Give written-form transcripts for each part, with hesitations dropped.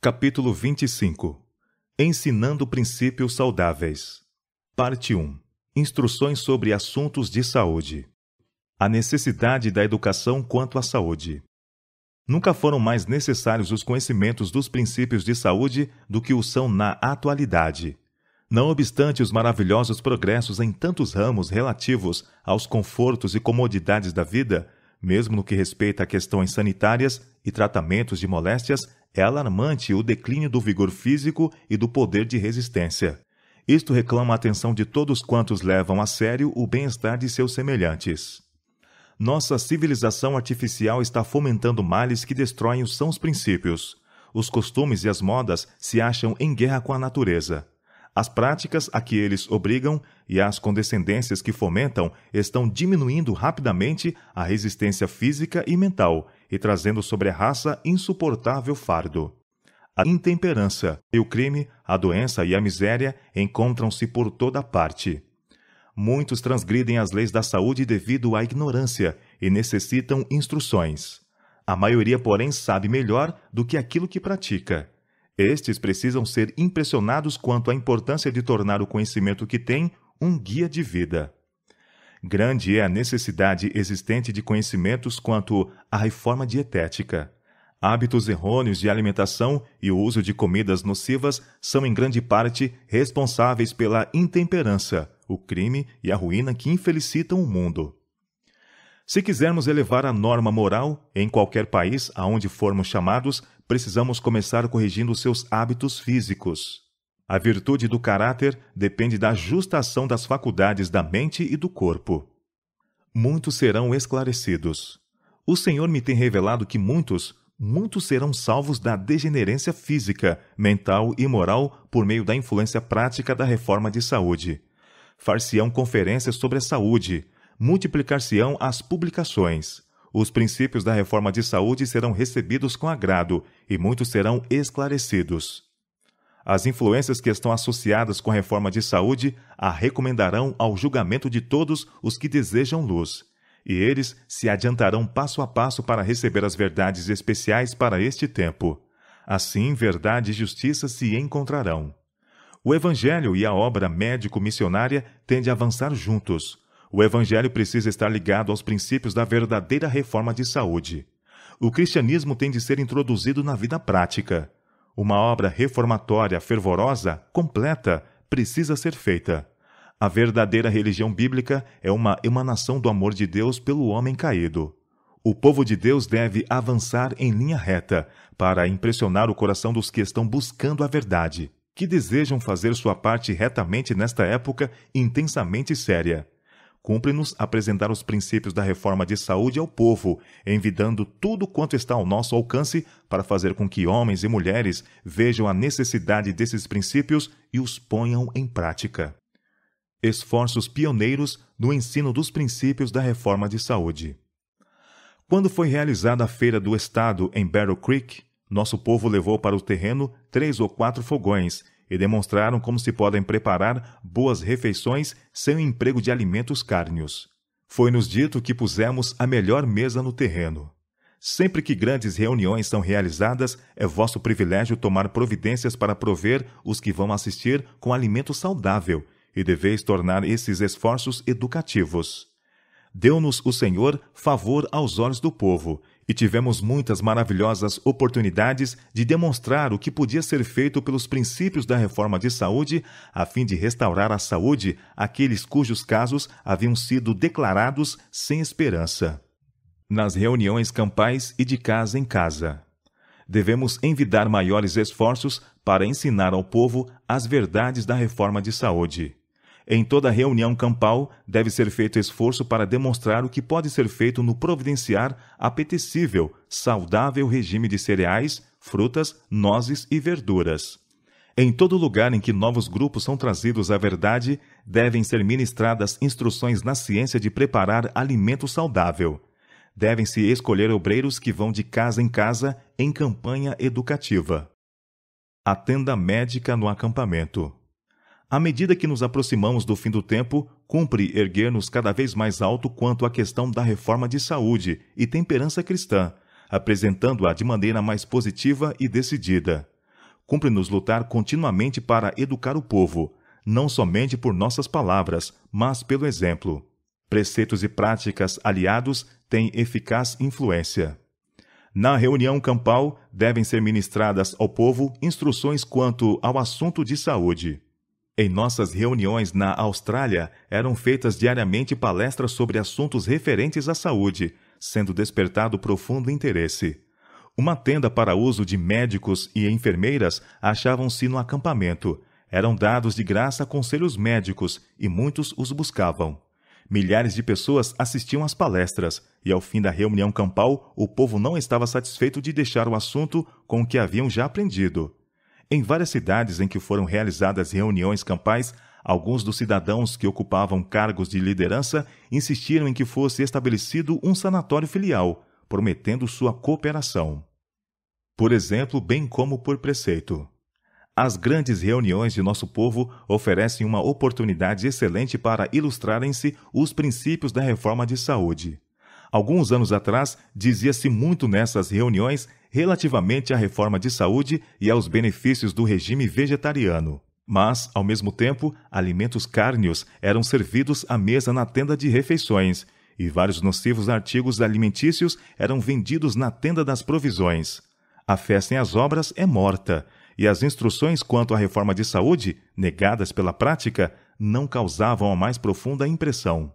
Capítulo 25. Ensinando princípios saudáveis. Parte 1. Instruções sobre assuntos de saúde. A necessidade da educação quanto à saúde. Nunca foram mais necessários os conhecimentos dos princípios de saúde do que o são na atualidade. Não obstante os maravilhosos progressos em tantos ramos relativos aos confortos e comodidades da vida, mesmo no que respeita a questões sanitárias e tratamentos de moléstias, é alarmante o declínio do vigor físico e do poder de resistência. Isto reclama a atenção de todos quantos levam a sério o bem-estar de seus semelhantes. Nossa civilização artificial está fomentando males que destroem os sãos princípios. Os costumes e as modas se acham em guerra com a natureza. As práticas a que eles obrigam e as condescendências que fomentam estão diminuindo rapidamente a resistência física e mental e trazendo sobre a raça insuportável fardo. A intemperança, o crime, a doença e a miséria encontram-se por toda parte. Muitos transgridem as leis da saúde devido à ignorância e necessitam instruções. A maioria, porém, sabe melhor do que aquilo que pratica. Estes precisam ser impressionados quanto à importância de tornar o conhecimento que têm um guia de vida. Grande é a necessidade existente de conhecimentos quanto à reforma dietética. Hábitos errôneos de alimentação e o uso de comidas nocivas são em grande parte responsáveis pela intemperança, o crime e a ruína que infelicitam o mundo. Se quisermos elevar a norma moral em qualquer país aonde formos chamados, precisamos começar corrigindo seus hábitos físicos. A virtude do caráter depende da justa ação das faculdades da mente e do corpo. Muitos serão esclarecidos. O Senhor me tem revelado que muitos serão salvos da degenerência física, mental e moral por meio da influência prática da reforma de saúde. Far-se-ão conferências sobre a saúde, multiplicar-se-ão as publicações. Os princípios da reforma de saúde serão recebidos com agrado e muitos serão esclarecidos. As influências que estão associadas com a reforma de saúde a recomendarão ao julgamento de todos os que desejam luz, e eles se adiantarão passo a passo para receber as verdades especiais para este tempo. Assim, verdade e justiça se encontrarão. O Evangelho e a obra médico-missionária têm de avançar juntos. O Evangelho precisa estar ligado aos princípios da verdadeira reforma de saúde. O cristianismo tem de ser introduzido na vida prática. Uma obra reformatória, fervorosa, completa, precisa ser feita. A verdadeira religião bíblica é uma emanação do amor de Deus pelo homem caído. O povo de Deus deve avançar em linha reta para impressionar o coração dos que estão buscando a verdade, que desejam fazer sua parte retamente nesta época intensamente séria. Cumpre-nos apresentar os princípios da reforma de saúde ao povo, envidando tudo quanto está ao nosso alcance para fazer com que homens e mulheres vejam a necessidade desses princípios e os ponham em prática. Esforços pioneiros no ensino dos princípios da reforma de saúde. Quando foi realizada a Feira do Estado em Battle Creek, nosso povo levou para o terreno 3 ou 4 fogões e demonstraram como se podem preparar boas refeições sem o emprego de alimentos cárneos. Foi-nos dito que pusemos a melhor mesa no terreno. Sempre que grandes reuniões são realizadas, é vosso privilégio tomar providências para prover os que vão assistir com alimento saudável, e deveis tornar esses esforços educativos. Deu-nos o Senhor favor aos olhos do povo, e tivemos muitas maravilhosas oportunidades de demonstrar o que podia ser feito pelos princípios da reforma de saúde, a fim de restaurar a saúde àqueles cujos casos haviam sido declarados sem esperança. Nas reuniões campais e de casa em casa. Devemos envidar maiores esforços para ensinar ao povo as verdades da reforma de saúde. Em toda reunião campal, deve ser feito esforço para demonstrar o que pode ser feito no providenciar apetecível, saudável regime de cereais, frutas, nozes e verduras. Em todo lugar em que novos grupos são trazidos à verdade, devem ser ministradas instruções na ciência de preparar alimento saudável. Devem-se escolher obreiros que vão de casa em campanha educativa. A tenda médica no acampamento. À medida que nos aproximamos do fim do tempo, cumpre erguer-nos cada vez mais alto quanto à questão da reforma de saúde e temperança cristã, apresentando-a de maneira mais positiva e decidida. cumpre-nos lutar continuamente para educar o povo, não somente por nossas palavras, mas pelo exemplo. Preceitos e práticas aliados têm eficaz influência. Na reunião campal, devem ser ministradas ao povo instruções quanto ao assunto de saúde. Em nossas reuniões na Austrália, eram feitas diariamente palestras sobre assuntos referentes à saúde, sendo despertado profundo interesse. Uma tenda para uso de médicos e enfermeiras achavam-se no acampamento. Eram dados de graça conselhos médicos e muitos os buscavam. Milhares de pessoas assistiam às palestras, e ao fim da reunião campal, o povo não estava satisfeito de deixar o assunto com o que haviam já aprendido. Em várias cidades em que foram realizadas reuniões campais, alguns dos cidadãos que ocupavam cargos de liderança insistiram em que fosse estabelecido um sanatório filial, prometendo sua cooperação. Por exemplo, bem como por preceito. As grandes reuniões de nosso povo oferecem uma oportunidade excelente para ilustrarem-se os princípios da reforma de saúde. Alguns anos atrás, dizia-se muito nessas reuniões relativamente à reforma de saúde e aos benefícios do regime vegetariano. Mas, ao mesmo tempo, alimentos cárneos eram servidos à mesa na tenda de refeições, e vários nocivos artigos alimentícios eram vendidos na tenda das provisões. A fé sem as obras é morta, e as instruções quanto à reforma de saúde, negadas pela prática, não causavam a mais profunda impressão.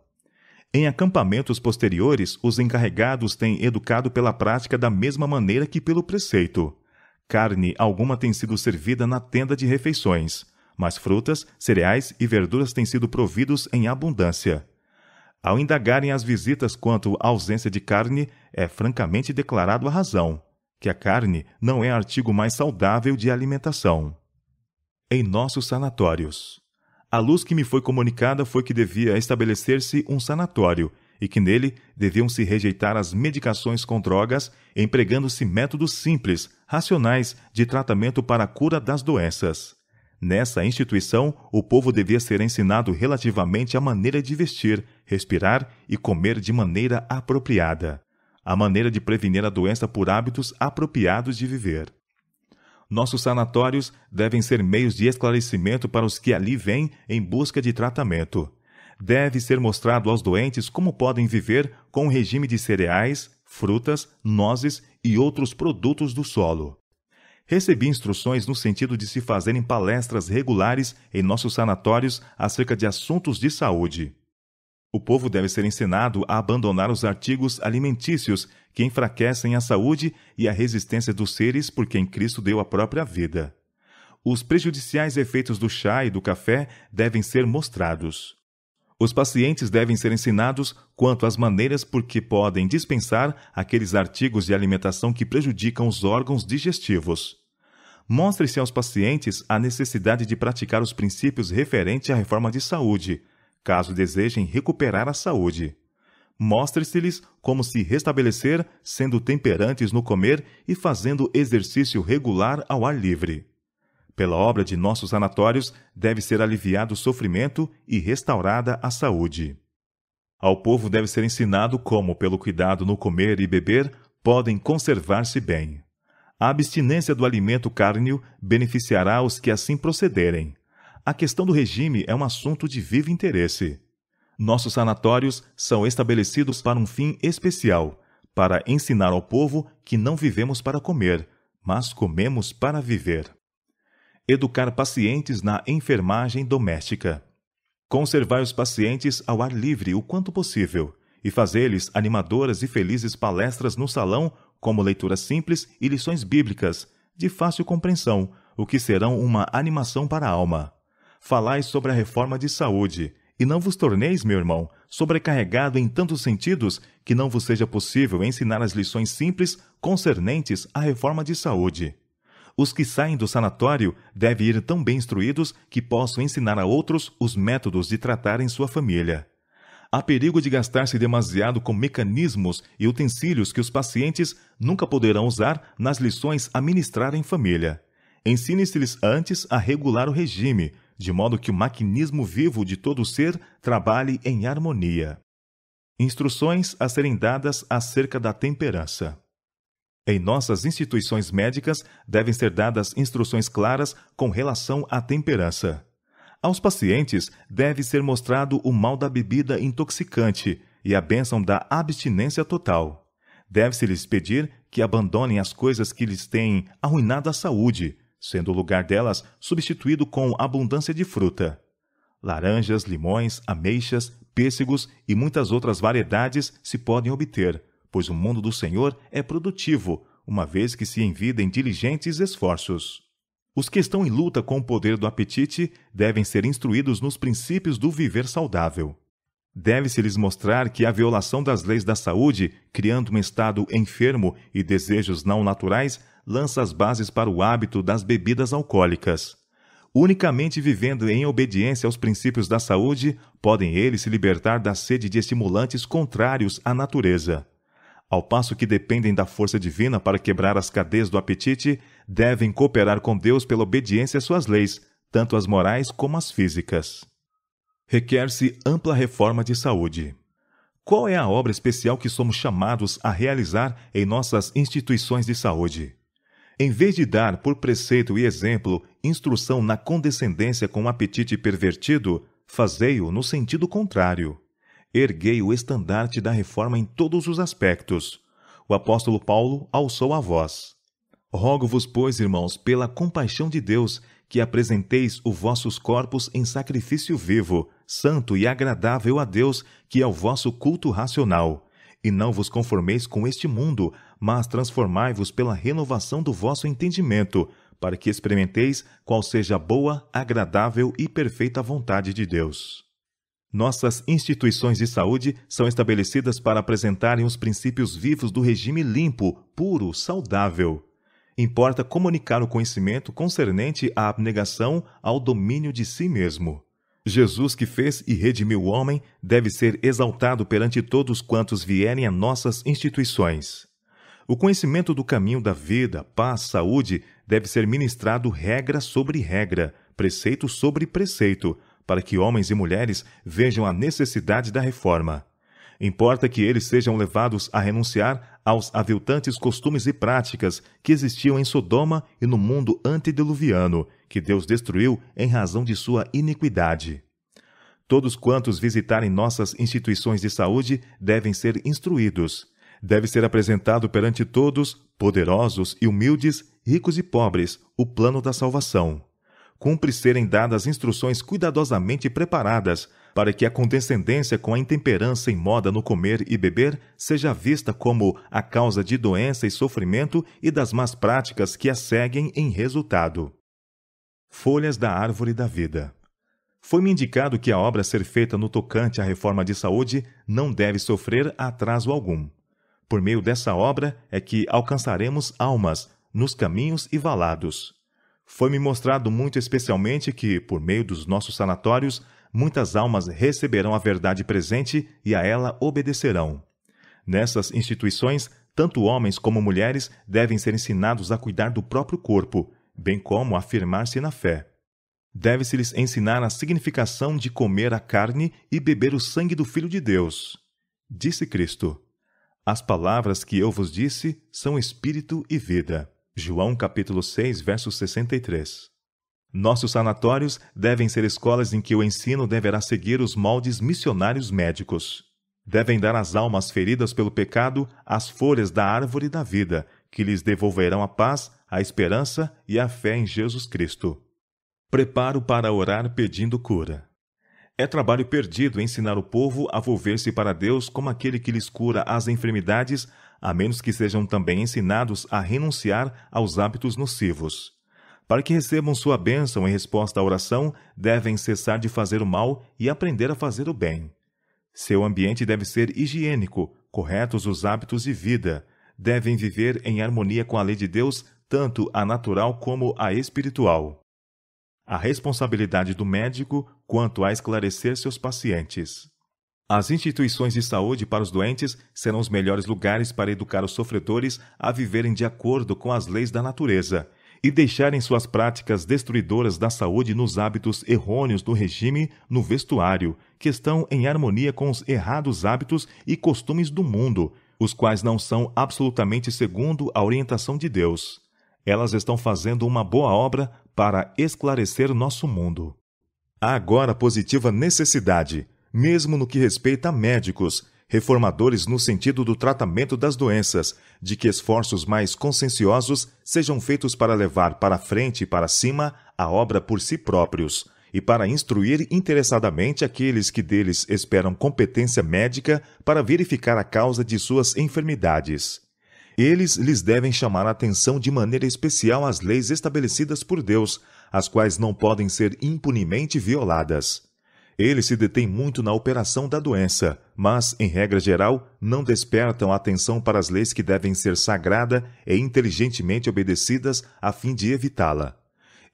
Em acampamentos posteriores, os encarregados têm educado pela prática da mesma maneira que pelo preceito. Carne alguma tem sido servida na tenda de refeições, mas frutas, cereais e verduras têm sido providos em abundância. Ao indagarem as visitas quanto à ausência de carne, é francamente declarado a razão, que a carne não é artigo mais saudável de alimentação. Em nossos sanatórios. A luz que me foi comunicada foi que devia estabelecer-se um sanatório e que nele deviam se rejeitar as medicações com drogas, empregando-se métodos simples, racionais, de tratamento para a cura das doenças. Nessa instituição, o povo devia ser ensinado relativamente à maneira de vestir, respirar e comer de maneira apropriada, a maneira de prevenir a doença por hábitos apropriados de viver. Nossos sanatórios devem ser meios de esclarecimento para os que ali vêm em busca de tratamento. Deve ser mostrado aos doentes como podem viver com um regime de cereais, frutas, nozes e outros produtos do solo. Recebi instruções no sentido de se fazerem palestras regulares em nossos sanatórios acerca de assuntos de saúde. O povo deve ser ensinado a abandonar os artigos alimentícios que enfraquecem a saúde e a resistência dos seres por quem Cristo deu a própria vida. Os prejudiciais efeitos do chá e do café devem ser mostrados. Os pacientes devem ser ensinados quanto às maneiras por que podem dispensar aqueles artigos de alimentação que prejudicam os órgãos digestivos. Mostre-se aos pacientes a necessidade de praticar os princípios referentes à reforma de saúde, caso desejem recuperar a saúde. Mostre-se-lhes como se restabelecer, sendo temperantes no comer e fazendo exercício regular ao ar livre. Pela obra de nossos sanatórios, deve ser aliviado o sofrimento e restaurada a saúde. Ao povo deve ser ensinado como, pelo cuidado no comer e beber, podem conservar-se bem. A abstinência do alimento cárneo beneficiará os que assim procederem. A questão do regime é um assunto de vivo interesse. Nossos sanatórios são estabelecidos para um fim especial, para ensinar ao povo que não vivemos para comer, mas comemos para viver. Educar pacientes na enfermagem doméstica. Conservar os pacientes ao ar livre o quanto possível e fazer-lhes animadoras e felizes palestras no salão, como leituras simples e lições bíblicas, de fácil compreensão, o que serão uma animação para a alma. Falai sobre a reforma de saúde, e não vos torneis, meu irmão, sobrecarregado em tantos sentidos que não vos seja possível ensinar as lições simples concernentes à reforma de saúde. Os que saem do sanatório devem ir tão bem instruídos que possam ensinar a outros os métodos de tratarem sua família. Há perigo de gastar-se demasiado com mecanismos e utensílios que os pacientes nunca poderão usar nas lições a ministrar em família. Ensine-se-lhes antes a regular o regime, de modo que o maquinismo vivo de todo o ser trabalhe em harmonia. Instruções a serem dadas acerca da temperança. Em nossas instituições médicas, devem ser dadas instruções claras com relação à temperança. Aos pacientes, deve ser mostrado o mal da bebida intoxicante e a bênção da abstinência total. Deve-se-lhes pedir que abandonem as coisas que lhes têm arruinado a saúde, sendo o lugar delas substituído com abundância de fruta. Laranjas, limões, ameixas, pêssegos e muitas outras variedades se podem obter, pois o mundo do Senhor é produtivo, uma vez que se envidem diligentes esforços. Os que estão em luta com o poder do apetite devem ser instruídos nos princípios do viver saudável. Deve-se-lhes mostrar que a violação das leis da saúde, criando um estado enfermo e desejos não naturais, lança as bases para o hábito das bebidas alcoólicas. Unicamente vivendo em obediência aos princípios da saúde, podem eles se libertar da sede de estimulantes contrários à natureza. Ao passo que dependem da força divina para quebrar as cadeias do apetite, devem cooperar com Deus pela obediência às suas leis, tanto as morais como as físicas. Requer-se ampla reforma de saúde. Qual é a obra especial que somos chamados a realizar em nossas instituições de saúde? Em vez de dar, por preceito e exemplo, instrução na condescendência com o apetite pervertido, fazei-o no sentido contrário. Erguei o estandarte da reforma em todos os aspectos. O apóstolo Paulo alçou a voz. Rogo-vos, pois, irmãos, pela compaixão de Deus, que apresenteis os vossos corpos em sacrifício vivo, santo e agradável a Deus, que é o vosso culto racional. E não vos conformeis com este mundo, mas transformai-vos pela renovação do vosso entendimento, para que experimenteis qual seja a boa, agradável e perfeita vontade de Deus. Nossas instituições de saúde são estabelecidas para apresentarem os princípios vivos do regime limpo, puro, saudável. Importa comunicar o conhecimento concernente à abnegação, ao domínio de si mesmo. Jesus, que fez e redimiu o homem, deve ser exaltado perante todos quantos vierem a nossas instituições. O conhecimento do caminho da vida, paz, saúde, deve ser ministrado regra sobre regra, preceito sobre preceito, para que homens e mulheres vejam a necessidade da reforma. Importa que eles sejam levados a renunciar aos aviltantes costumes e práticas que existiam em Sodoma e no mundo antediluviano, que Deus destruiu em razão de sua iniquidade. Todos quantos visitarem nossas instituições de saúde devem ser instruídos. Deve ser apresentado perante todos, poderosos e humildes, ricos e pobres, o plano da salvação. Cumpre serem dadas instruções cuidadosamente preparadas, para que a condescendência com a intemperança em moda no comer e beber seja vista como a causa de doença e sofrimento e das más práticas que a seguem em resultado. Folhas da árvore da vida. Foi-me indicado que a obra a ser feita no tocante à reforma de saúde não deve sofrer atraso algum. Por meio dessa obra é que alcançaremos almas nos caminhos e valados. Foi-me mostrado muito especialmente que, por meio dos nossos sanatórios, muitas almas receberão a verdade presente e a ela obedecerão. Nessas instituições, tanto homens como mulheres devem ser ensinados a cuidar do próprio corpo, bem como a afirmar-se na fé. Deve-se-lhes ensinar a significação de comer a carne e beber o sangue do Filho de Deus. Disse Cristo: as palavras que eu vos disse são espírito e vida. João capítulo 6, verso 63. Nossos sanatórios devem ser escolas em que o ensino deverá seguir os moldes missionários médicos. Devem dar às almas feridas pelo pecado as folhas da árvore da vida, que lhes devolverão a paz, a esperança e a fé em Jesus Cristo. Preparo para orar pedindo cura. É trabalho perdido ensinar o povo a volver-se para Deus como aquele que lhes cura as enfermidades, a menos que sejam também ensinados a renunciar aos hábitos nocivos. Para que recebam sua bênção em resposta à oração, devem cessar de fazer o mal e aprender a fazer o bem. Seu ambiente deve ser higiênico, corretos os hábitos de vida. Devem viver em harmonia com a lei de Deus, tanto a natural como a espiritual. A responsabilidade do médico quanto a esclarecer seus pacientes. As instituições de saúde para os doentes serão os melhores lugares para educar os sofredores a viverem de acordo com as leis da natureza e deixarem suas práticas destruidoras da saúde nos hábitos errôneos do regime no vestuário, que estão em harmonia com os errados hábitos e costumes do mundo, os quais não são absolutamente segundo a orientação de Deus. Elas estão fazendo uma boa obra para esclarecer nosso mundo. Há agora positiva necessidade, mesmo no que respeita a médicos, reformadores no sentido do tratamento das doenças, de que esforços mais conscienciosos sejam feitos para levar para frente e para cima a obra por si próprios, e para instruir interessadamente aqueles que deles esperam competência médica para verificar a causa de suas enfermidades. Eles lhes devem chamar a atenção de maneira especial às leis estabelecidas por Deus, as quais não podem ser impunemente violadas. Eles se detêm muito na operação da doença, mas, em regra geral, não despertam a atenção para as leis que devem ser sagrada e inteligentemente obedecidas a fim de evitá-la.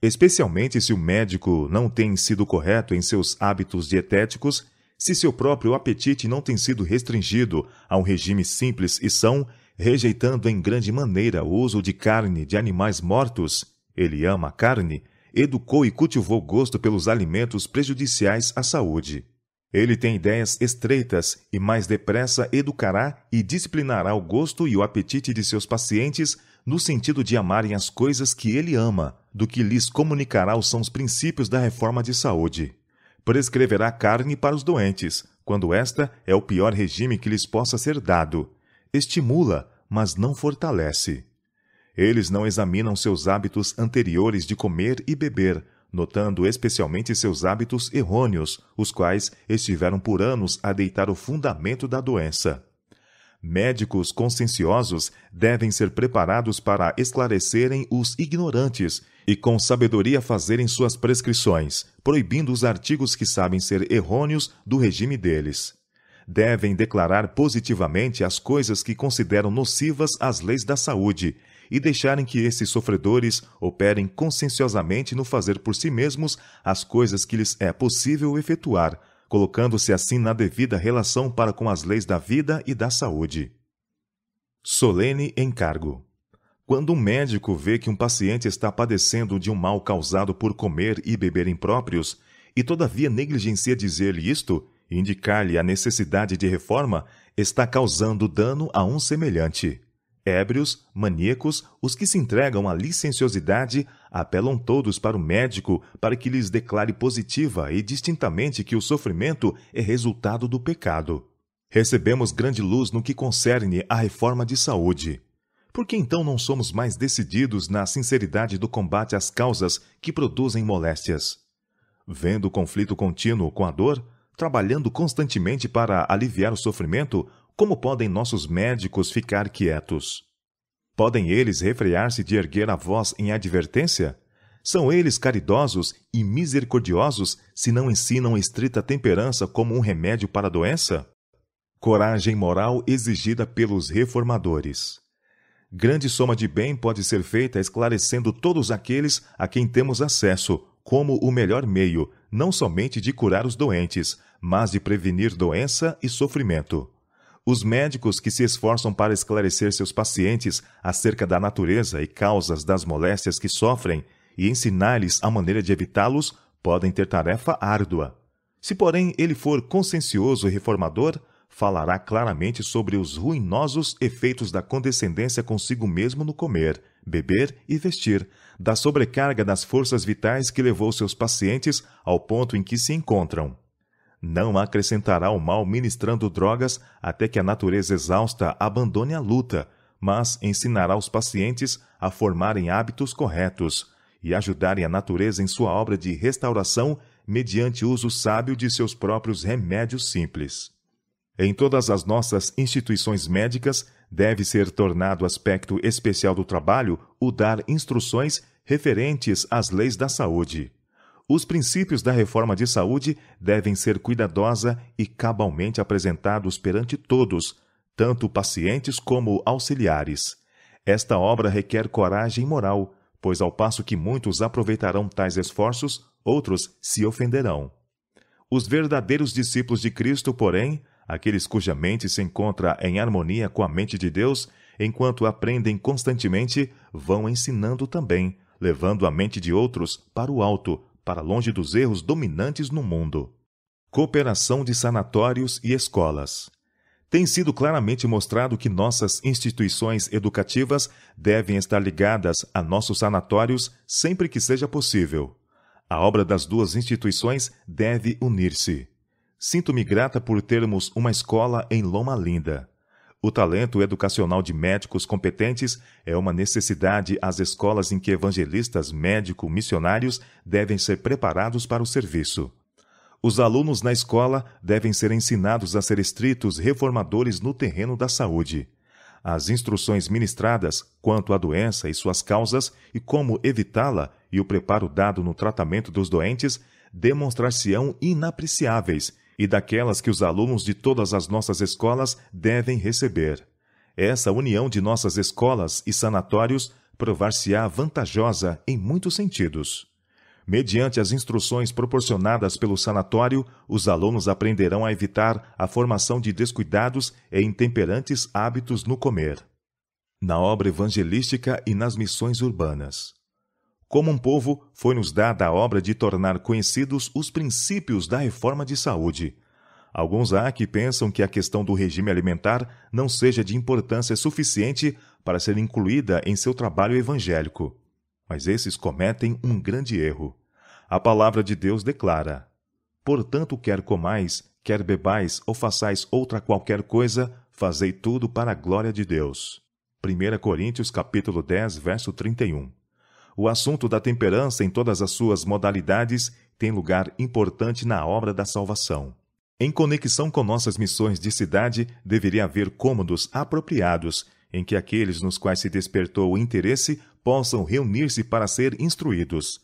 Especialmente se o médico não tem sido correto em seus hábitos dietéticos, se seu próprio apetite não tem sido restringido a um regime simples e são, rejeitando em grande maneira o uso de carne de animais mortos, ele ama a carne, educou e cultivou gosto pelos alimentos prejudiciais à saúde. Ele tem ideias estreitas e mais depressa educará e disciplinará o gosto e o apetite de seus pacientes no sentido de amarem as coisas que ele ama, do que lhes comunicará os sãos princípios da reforma de saúde. Prescreverá carne para os doentes, quando esta é o pior regime que lhes possa ser dado. Estimula, mas não fortalece. Eles não examinam seus hábitos anteriores de comer e beber, notando especialmente seus hábitos errôneos, os quais estiveram por anos a deitar o fundamento da doença. Médicos conscienciosos devem ser preparados para esclarecerem os ignorantes e com sabedoria fazerem suas prescrições, proibindo os artigos que sabem ser errôneos do regime deles. Devem declarar positivamente as coisas que consideram nocivas às leis da saúde e deixarem que esses sofredores operem conscienciosamente no fazer por si mesmos as coisas que lhes é possível efetuar, colocando-se assim na devida relação para com as leis da vida e da saúde. Solene encargo. Quando um médico vê que um paciente está padecendo de um mal causado por comer e beber impróprios, e todavia negligencia dizer-lhe isto, e indicar-lhe a necessidade de reforma, está causando dano a um semelhante. Ébrios, maníacos, os que se entregam à licenciosidade, apelam todos para o médico para que lhes declare positiva e distintamente que o sofrimento é resultado do pecado. Recebemos grande luz no que concerne à reforma de saúde. Por que então não somos mais decididos na sinceridade do combate às causas que produzem moléstias? Vendo o conflito contínuo com a dor, trabalhando constantemente para aliviar o sofrimento, como podem nossos médicos ficar quietos? Podem eles refrear-se de erguer a voz em advertência? São eles caridosos e misericordiosos se não ensinam estrita temperança como um remédio para a doença? Coragem moral exigida pelos reformadores. Grande soma de bem pode ser feita esclarecendo todos aqueles a quem temos acesso, como o melhor meio, não somente de curar os doentes, mas de prevenir doença e sofrimento. Os médicos que se esforçam para esclarecer seus pacientes acerca da natureza e causas das moléstias que sofrem e ensinar-lhes a maneira de evitá-los podem ter tarefa árdua. Se, porém, ele for consciencioso e reformador, falará claramente sobre os ruinosos efeitos da condescendência consigo mesmo no comer, beber e vestir, da sobrecarga das forças vitais que levou seus pacientes ao ponto em que se encontram. Não acrescentará o mal ministrando drogas até que a natureza exausta abandone a luta, mas ensinará os pacientes a formarem hábitos corretos e ajudarem a natureza em sua obra de restauração mediante uso sábio de seus próprios remédios simples. Em todas as nossas instituições médicas, deve ser tornado aspecto especial do trabalho o dar instruções referentes às leis da saúde. Os princípios da reforma de saúde devem ser cuidadosa e cabalmente apresentados perante todos, tanto pacientes como auxiliares. Esta obra requer coragem moral, pois ao passo que muitos aproveitarão tais esforços, outros se ofenderão. Os verdadeiros discípulos de Cristo, porém, aqueles cuja mente se encontra em harmonia com a mente de Deus, enquanto aprendem constantemente, vão ensinando também, levando a mente de outros para o alto, para longe dos erros dominantes no mundo. Cooperação de sanatórios e escolas. Tem sido claramente mostrado que nossas instituições educativas devem estar ligadas a nossos sanatórios sempre que seja possível. A obra das duas instituições deve unir-se. Sinto-me grata por termos uma escola em Loma Linda. O talento educacional de médicos competentes é uma necessidade às escolas em que evangelistas médico-missionários devem ser preparados para o serviço. Os alunos na escola devem ser ensinados a ser estritos reformadores no terreno da saúde. As instruções ministradas quanto à doença e suas causas e como evitá-la e o preparo dado no tratamento dos doentes demonstrar-se-ão inapreciáveis e daquelas que os alunos de todas as nossas escolas devem receber. Essa união de nossas escolas e sanatórios provar-se-á vantajosa em muitos sentidos. Mediante as instruções proporcionadas pelo sanatório, os alunos aprenderão a evitar a formação de descuidados e intemperantes hábitos no comer, na obra evangelística e nas missões urbanas. Como um povo, foi-nos dada a obra de tornar conhecidos os princípios da reforma de saúde. Alguns há que pensam que a questão do regime alimentar não seja de importância suficiente para ser incluída em seu trabalho evangélico. Mas esses cometem um grande erro. A palavra de Deus declara: portanto, quer comais, quer bebais ou façais outra qualquer coisa, fazei tudo para a glória de Deus. 1 Coríntios capítulo 10, verso 31. O assunto da temperança em todas as suas modalidades tem lugar importante na obra da salvação. Em conexão com nossas missões de cidade, deveria haver cômodos apropriados, em que aqueles nos quais se despertou o interesse possam reunir-se para ser instruídos.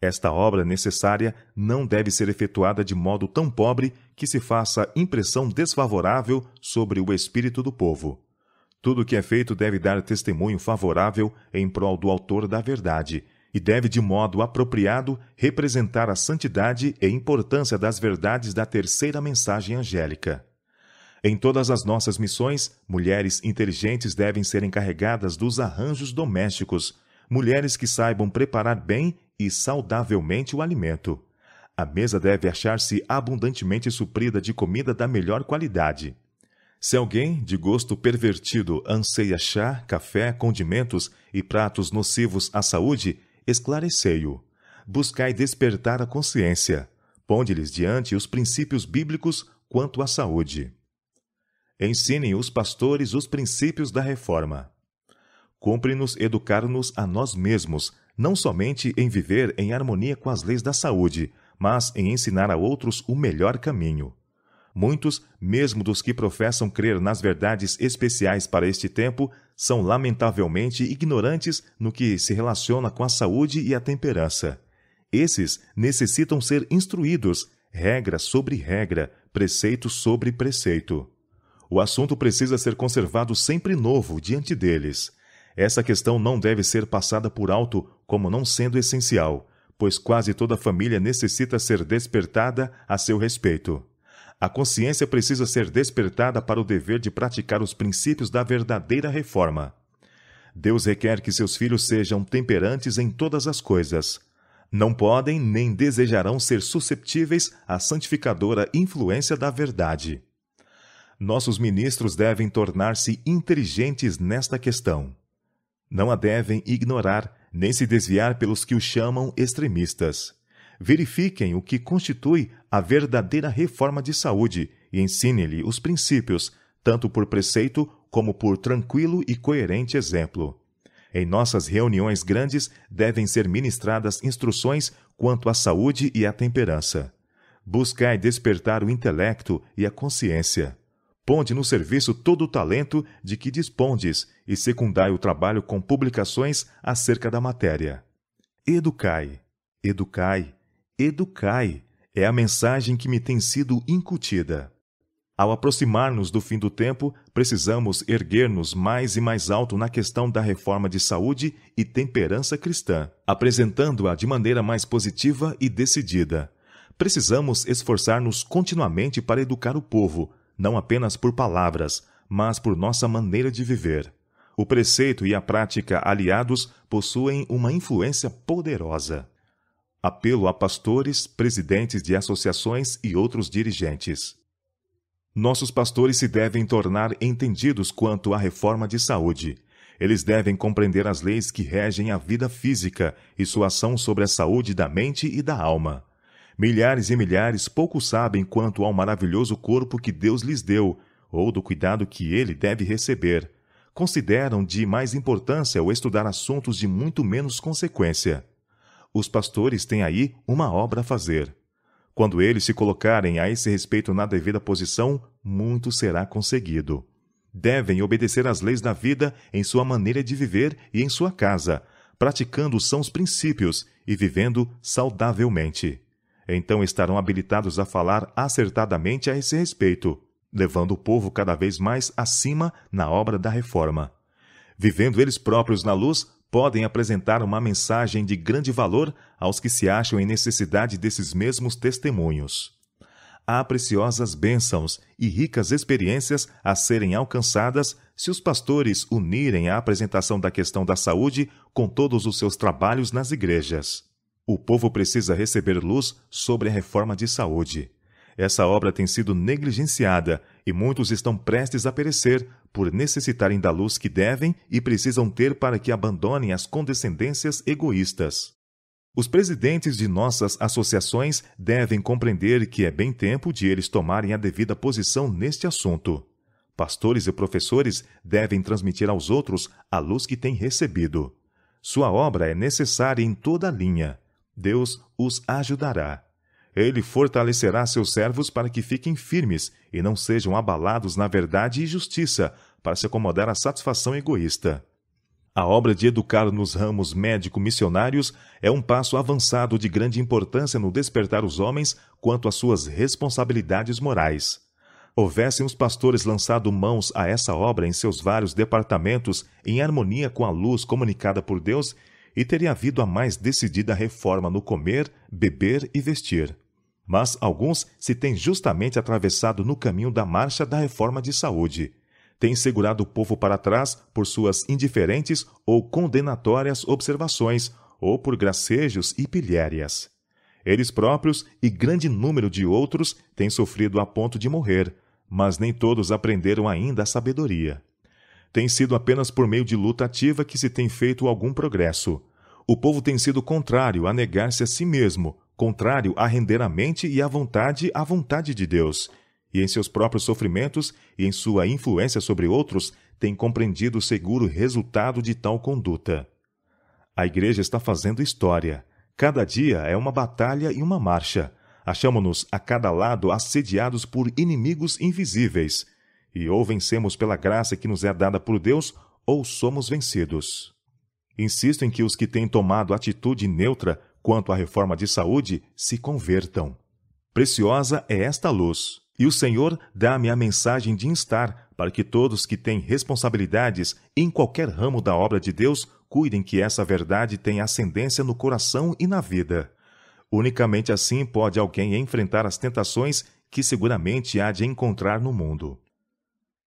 Esta obra necessária não deve ser efetuada de modo tão pobre que se faça impressão desfavorável sobre o espírito do povo. Tudo o que é feito deve dar testemunho favorável em prol do autor da verdade, e deve de modo apropriado representar a santidade e importância das verdades da terceira mensagem angélica. Em todas as nossas missões, mulheres inteligentes devem ser encarregadas dos arranjos domésticos, mulheres que saibam preparar bem e saudavelmente o alimento. A mesa deve achar-se abundantemente suprida de comida da melhor qualidade. Se alguém, de gosto pervertido, anseia chá, café, condimentos e pratos nocivos à saúde, esclarecei-o. Buscai despertar a consciência. Ponde-lhes diante os princípios bíblicos quanto à saúde. Ensinem os pastores os princípios da reforma. Cumpre-nos educar-nos a nós mesmos, não somente em viver em harmonia com as leis da saúde, mas em ensinar a outros o melhor caminho. Muitos, mesmo dos que professam crer nas verdades especiais para este tempo, são lamentavelmente ignorantes no que se relaciona com a saúde e a temperança. Esses necessitam ser instruídos, regra sobre regra, preceito sobre preceito. O assunto precisa ser conservado sempre novo diante deles. Essa questão não deve ser passada por alto como não sendo essencial, pois quase toda família necessita ser despertada a seu respeito. A consciência precisa ser despertada para o dever de praticar os princípios da verdadeira reforma. Deus requer que seus filhos sejam temperantes em todas as coisas. Não podem nem desejarão ser susceptíveis à santificadora influência da verdade. Nossos ministros devem tornar-se inteligentes nesta questão. Não a devem ignorar, nem se desviar pelos que o chamam extremistas. Verifiquem o que constitui a verdadeira reforma de saúde e ensinem-lhe os princípios, tanto por preceito como por tranquilo e coerente exemplo. Em nossas reuniões grandes devem ser ministradas instruções quanto à saúde e à temperança. Buscai despertar o intelecto e a consciência. Ponde no serviço todo o talento de que dispondes e secundai o trabalho com publicações acerca da matéria. Educai, educai, educai é a mensagem que me tem sido incutida. Ao aproximar-nos do fim do tempo, precisamos erguer-nos mais e mais alto na questão da reforma de saúde e temperança cristã, apresentando-a de maneira mais positiva e decidida. Precisamos esforçar-nos continuamente para educar o povo, não apenas por palavras, mas por nossa maneira de viver. O preceito e a prática aliados possuem uma influência poderosa. Apelo a pastores, presidentes de associações e outros dirigentes. Nossos pastores se devem tornar entendidos quanto à reforma de saúde. Eles devem compreender as leis que regem a vida física e sua ação sobre a saúde da mente e da alma. Milhares e milhares pouco sabem quanto ao maravilhoso corpo que Deus lhes deu, ou do cuidado que ele deve receber. Consideram de mais importância o estudar assuntos de muito menos consequência. Os pastores têm aí uma obra a fazer. Quando eles se colocarem a esse respeito na devida posição, muito será conseguido. Devem obedecer às leis da vida em sua maneira de viver e em sua casa, praticando os sãos princípios e vivendo saudavelmente. Então estarão habilitados a falar acertadamente a esse respeito, levando o povo cada vez mais acima na obra da reforma. Vivendo eles próprios na luz, podem apresentar uma mensagem de grande valor aos que se acham em necessidade desses mesmos testemunhos. Há preciosas bênçãos e ricas experiências a serem alcançadas se os pastores unirem a apresentação da questão da saúde com todos os seus trabalhos nas igrejas. O povo precisa receber luz sobre a reforma de saúde. Essa obra tem sido negligenciada e muitos estão prestes a perecer por necessitarem da luz que devem e precisam ter para que abandonem as condescendências egoístas. Os presidentes de nossas associações devem compreender que é bem tempo de eles tomarem a devida posição neste assunto. Pastores e professores devem transmitir aos outros a luz que têm recebido. Sua obra é necessária em toda a linha. Deus os ajudará. Ele fortalecerá seus servos para que fiquem firmes e não sejam abalados na verdade e justiça, para se acomodar à satisfação egoísta. A obra de educar nos ramos médico-missionários é um passo avançado de grande importância no despertar os homens quanto às suas responsabilidades morais. Houvessem os pastores lançado mãos a essa obra em seus vários departamentos em harmonia com a luz comunicada por Deus, e teria havido a mais decidida reforma no comer, beber e vestir. Mas alguns se têm justamente atravessado no caminho da marcha da reforma de saúde. Têm segurado o povo para trás por suas indiferentes ou condenatórias observações, ou por gracejos e pilhérias. Eles próprios e grande número de outros têm sofrido a ponto de morrer, mas nem todos aprenderam ainda a sabedoria. Tem sido apenas por meio de luta ativa que se tem feito algum progresso. O povo tem sido contrário a negar-se a si mesmo, contrário a render a mente e a vontade à vontade de Deus, e em seus próprios sofrimentos e em sua influência sobre outros, tem compreendido o seguro resultado de tal conduta. A Igreja está fazendo história. Cada dia é uma batalha e uma marcha. Achamo-nos a cada lado assediados por inimigos invisíveis, e ou vencemos pela graça que nos é dada por Deus, ou somos vencidos. Insisto em que os que têm tomado atitude neutra quanto à reforma de saúde se convertam. Preciosa é esta luz, e o Senhor dá-me a mensagem de instar para que todos que têm responsabilidades em qualquer ramo da obra de Deus cuidem que essa verdade tenha ascendência no coração e na vida. Unicamente assim pode alguém enfrentar as tentações que seguramente há de encontrar no mundo.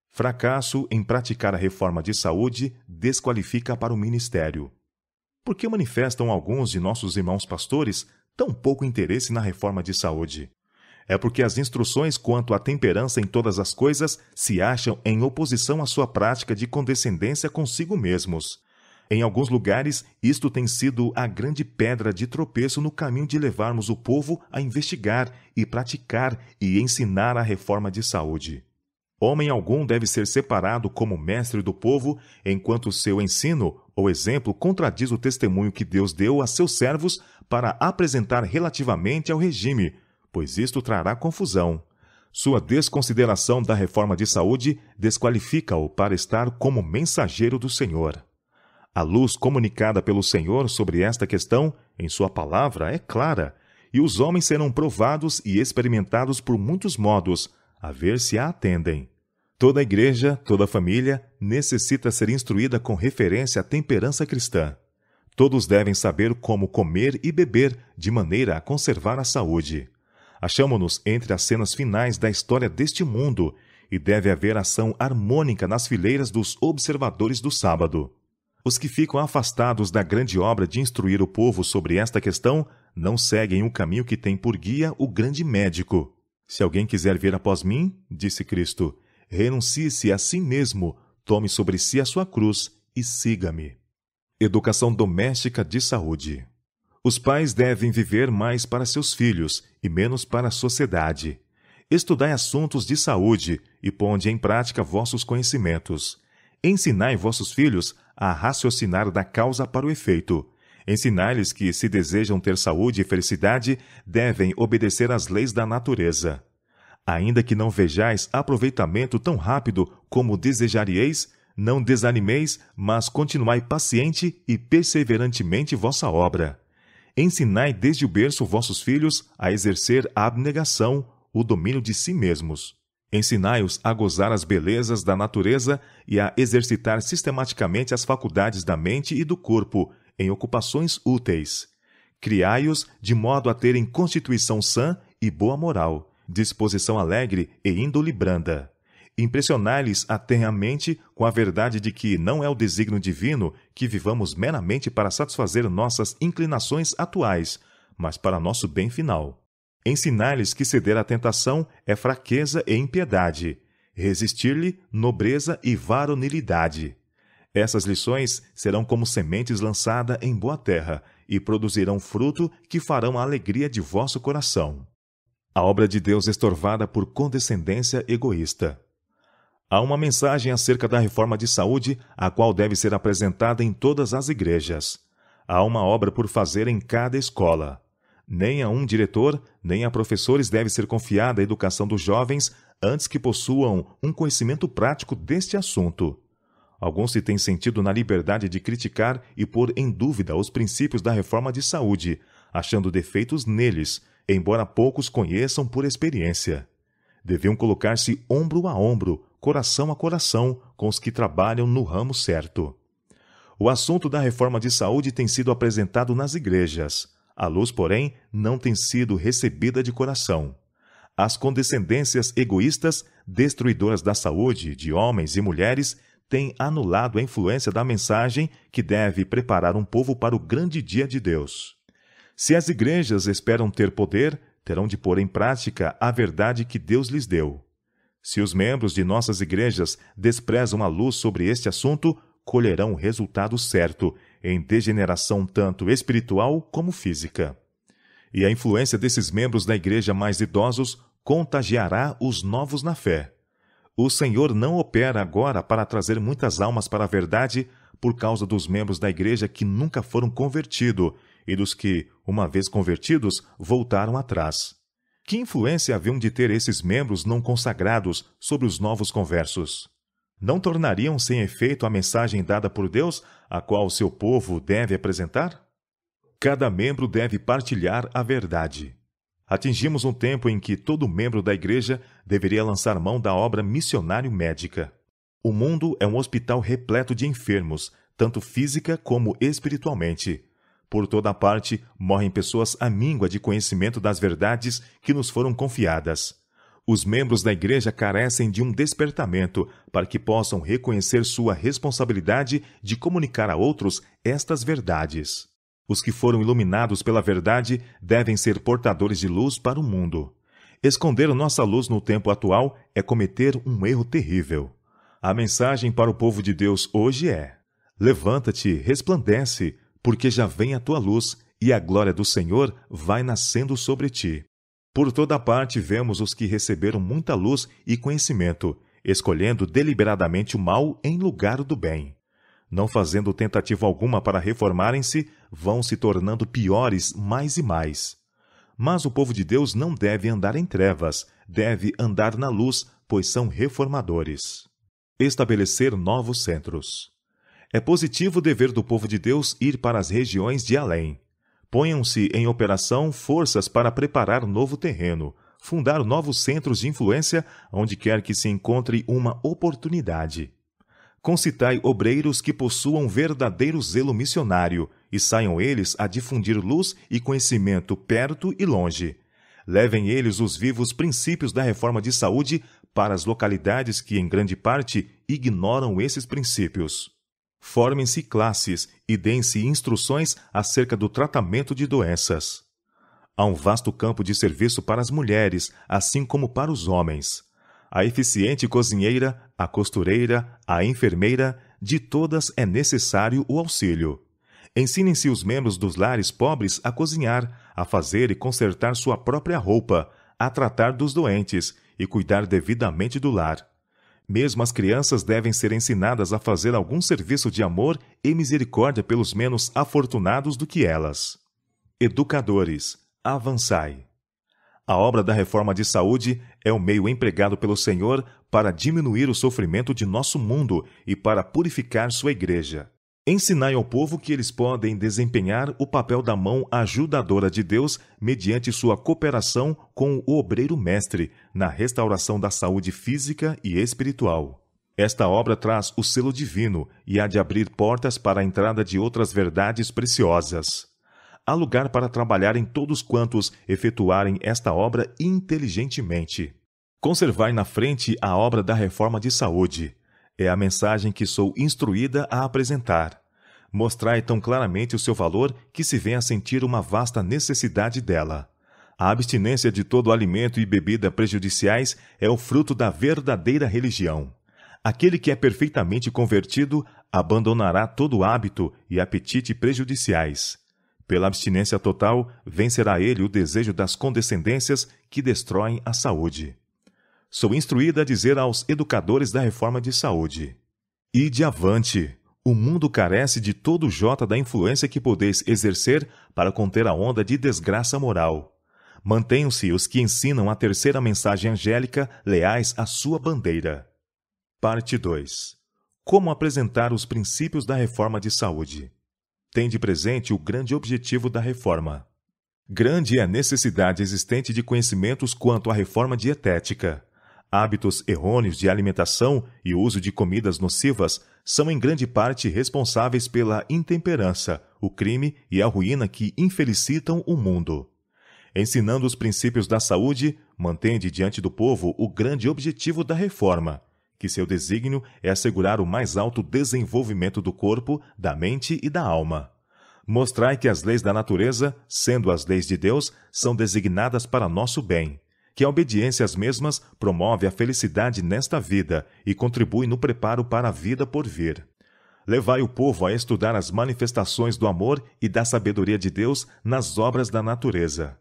Fracasso em praticar a reforma de saúde desqualifica para o ministério. Por que manifestam alguns de nossos irmãos pastores tão pouco interesse na reforma de saúde? É porque as instruções quanto à temperança em todas as coisas se acham em oposição à sua prática de condescendência consigo mesmos. Em alguns lugares, isto tem sido a grande pedra de tropeço no caminho de levarmos o povo a investigar e praticar e ensinar a reforma de saúde. Homem algum deve ser separado como mestre do povo, enquanto seu ensino ou exemplo contradiz o testemunho que Deus deu a seus servos para apresentar relativamente ao regime, pois isto trará confusão. Sua desconsideração da reforma de saúde desqualifica-o para estar como mensageiro do Senhor. A luz comunicada pelo Senhor sobre esta questão, em sua palavra, é clara, e os homens serão provados e experimentados por muitos modos, a ver se a atendem. Toda a igreja, toda a família, necessita ser instruída com referência à temperança cristã. Todos devem saber como comer e beber, de maneira a conservar a saúde. Achamo-nos entre as cenas finais da história deste mundo, e deve haver ação harmônica nas fileiras dos observadores do sábado. Os que ficam afastados da grande obra de instruir o povo sobre esta questão não seguem o caminho que tem por guia o grande médico. Se alguém quiser vir após mim, disse Cristo, renuncie-se a si mesmo, tome sobre si a sua cruz e siga-me. Educação doméstica de saúde. Os pais devem viver mais para seus filhos e menos para a sociedade. Estudai assuntos de saúde e ponde em prática vossos conhecimentos. Ensinai vossos filhos a raciocinar da causa para o efeito. Ensinai-lhes que, se desejam ter saúde e felicidade, devem obedecer às leis da natureza. Ainda que não vejais aproveitamento tão rápido como desejaríeis, não desanimeis, mas continuai paciente e perseverantemente vossa obra. Ensinai desde o berço vossos filhos a exercer a abnegação, o domínio de si mesmos. Ensinai-os a gozar as belezas da natureza e a exercitar sistematicamente as faculdades da mente e do corpo em ocupações úteis. Criai-os de modo a terem constituição sã e boa moral, disposição alegre e índole branda. Impressionai-lhes atenhamente com a verdade de que não é o desígnio divino que vivamos meramente para satisfazer nossas inclinações atuais, mas para nosso bem final. Ensinai-lhes que ceder à tentação é fraqueza e impiedade, resistir-lhe nobreza e varonilidade. Essas lições serão como sementes lançadas em boa terra e produzirão fruto que farão a alegria de vosso coração. A obra de Deus estorvada por condescendência egoísta. Há uma mensagem acerca da reforma de saúde, a qual deve ser apresentada em todas as igrejas. Há uma obra por fazer em cada escola. Nem a um diretor, nem a professores deve ser confiada a educação dos jovens antes que possuam um conhecimento prático deste assunto. Alguns se têm sentido na liberdade de criticar e pôr em dúvida os princípios da reforma de saúde, achando defeitos neles, embora poucos conheçam por experiência. Deviam colocar-se ombro a ombro, coração a coração, com os que trabalham no ramo certo. O assunto da reforma de saúde tem sido apresentado nas igrejas. A luz, porém, não tem sido recebida de coração. As condescendências egoístas, destruidoras da saúde de homens e mulheres, têm anulado a influência da mensagem que deve preparar um povo para o grande dia de Deus. Se as igrejas esperam ter poder, terão de pôr em prática a verdade que Deus lhes deu. Se os membros de nossas igrejas desprezam a luz sobre este assunto, colherão o resultado certo, em degeneração tanto espiritual como física. E a influência desses membros da igreja mais idosos contagiará os novos na fé. O Senhor não opera agora para trazer muitas almas para a verdade por causa dos membros da igreja que nunca foram convertidos e dos que, uma vez convertidos, voltaram atrás. Que influência haviam de ter esses membros não consagrados sobre os novos conversos? Não tornariam sem efeito a mensagem dada por Deus, a qual o seu povo deve apresentar? Cada membro deve partilhar a verdade. Atingimos um tempo em que todo membro da igreja deveria lançar mão da obra missionário-médica. O mundo é um hospital repleto de enfermos, tanto física como espiritualmente. Por toda parte, morrem pessoas à míngua de conhecimento das verdades que nos foram confiadas. Os membros da igreja carecem de um despertamento para que possam reconhecer sua responsabilidade de comunicar a outros estas verdades. Os que foram iluminados pela verdade devem ser portadores de luz para o mundo. Esconder nossa luz no tempo atual é cometer um erro terrível. A mensagem para o povo de Deus hoje é: levanta-te, resplandece, porque já vem a tua luz, e a glória do Senhor vai nascendo sobre ti. Por toda parte vemos os que receberam muita luz e conhecimento, escolhendo deliberadamente o mal em lugar do bem. Não fazendo tentativa alguma para reformarem-se, vão se tornando piores mais e mais. Mas o povo de Deus não deve andar em trevas, deve andar na luz, pois são reformadores. Estabelecer novos centros. É positivo o dever do povo de Deus ir para as regiões de além. Ponham-se em operação forças para preparar novo terreno, fundar novos centros de influência onde quer que se encontre uma oportunidade. Concitai obreiros que possuam verdadeiro zelo missionário e saiam eles a difundir luz e conhecimento perto e longe. Levem eles os vivos princípios da reforma de saúde para as localidades que, em grande parte, ignoram esses princípios. Formem-se classes e deem-se instruções acerca do tratamento de doenças. Há um vasto campo de serviço para as mulheres, assim como para os homens. A eficiente cozinheira, a costureira, a enfermeira, de todas é necessário o auxílio. Ensinem-se os membros dos lares pobres a cozinhar, a fazer e consertar sua própria roupa, a tratar dos doentes e cuidar devidamente do lar. Mesmo as crianças devem ser ensinadas a fazer algum serviço de amor e misericórdia pelos menos afortunados do que elas. Educadores, avançai. A obra da reforma de saúde é o meio empregado pelo Senhor para diminuir o sofrimento de nosso mundo e para purificar sua igreja. Ensinai ao povo que eles podem desempenhar o papel da mão ajudadora de Deus mediante sua cooperação com o obreiro mestre na restauração da saúde física e espiritual. Esta obra traz o selo divino e há de abrir portas para a entrada de outras verdades preciosas. Há lugar para trabalhar em todos quantos efetuarem esta obra inteligentemente. Conservai na frente a obra da reforma de saúde. É a mensagem que sou instruída a apresentar. Mostrai tão claramente o seu valor que se vem a sentir uma vasta necessidade dela. A abstinência de todo alimento e bebida prejudiciais é o fruto da verdadeira religião. Aquele que é perfeitamente convertido abandonará todo hábito e apetite prejudiciais. Pela abstinência total, vencerá ele o desejo das condescendências que destroem a saúde. Sou instruída a dizer aos educadores da reforma de saúde: ide avante! O mundo carece de todo jota da influência que podeis exercer para conter a onda de desgraça moral. Mantenham-se os que ensinam a terceira mensagem angélica leais à sua bandeira. Parte 2. Como apresentar os princípios da reforma de saúde. Tende presente o grande objetivo da reforma. Grande é a necessidade existente de conhecimentos quanto à reforma dietética. Hábitos errôneos de alimentação e o uso de comidas nocivas são em grande parte responsáveis pela intemperança, o crime e a ruína que infelicitam o mundo. Ensinando os princípios da saúde, mantende diante do povo o grande objetivo da reforma, que seu desígnio é assegurar o mais alto desenvolvimento do corpo, da mente e da alma. Mostrai que as leis da natureza, sendo as leis de Deus, são designadas para nosso bem, que a obediência às mesmas promove a felicidade nesta vida e contribui no preparo para a vida por vir. Levai o povo a estudar as manifestações do amor e da sabedoria de Deus nas obras da natureza.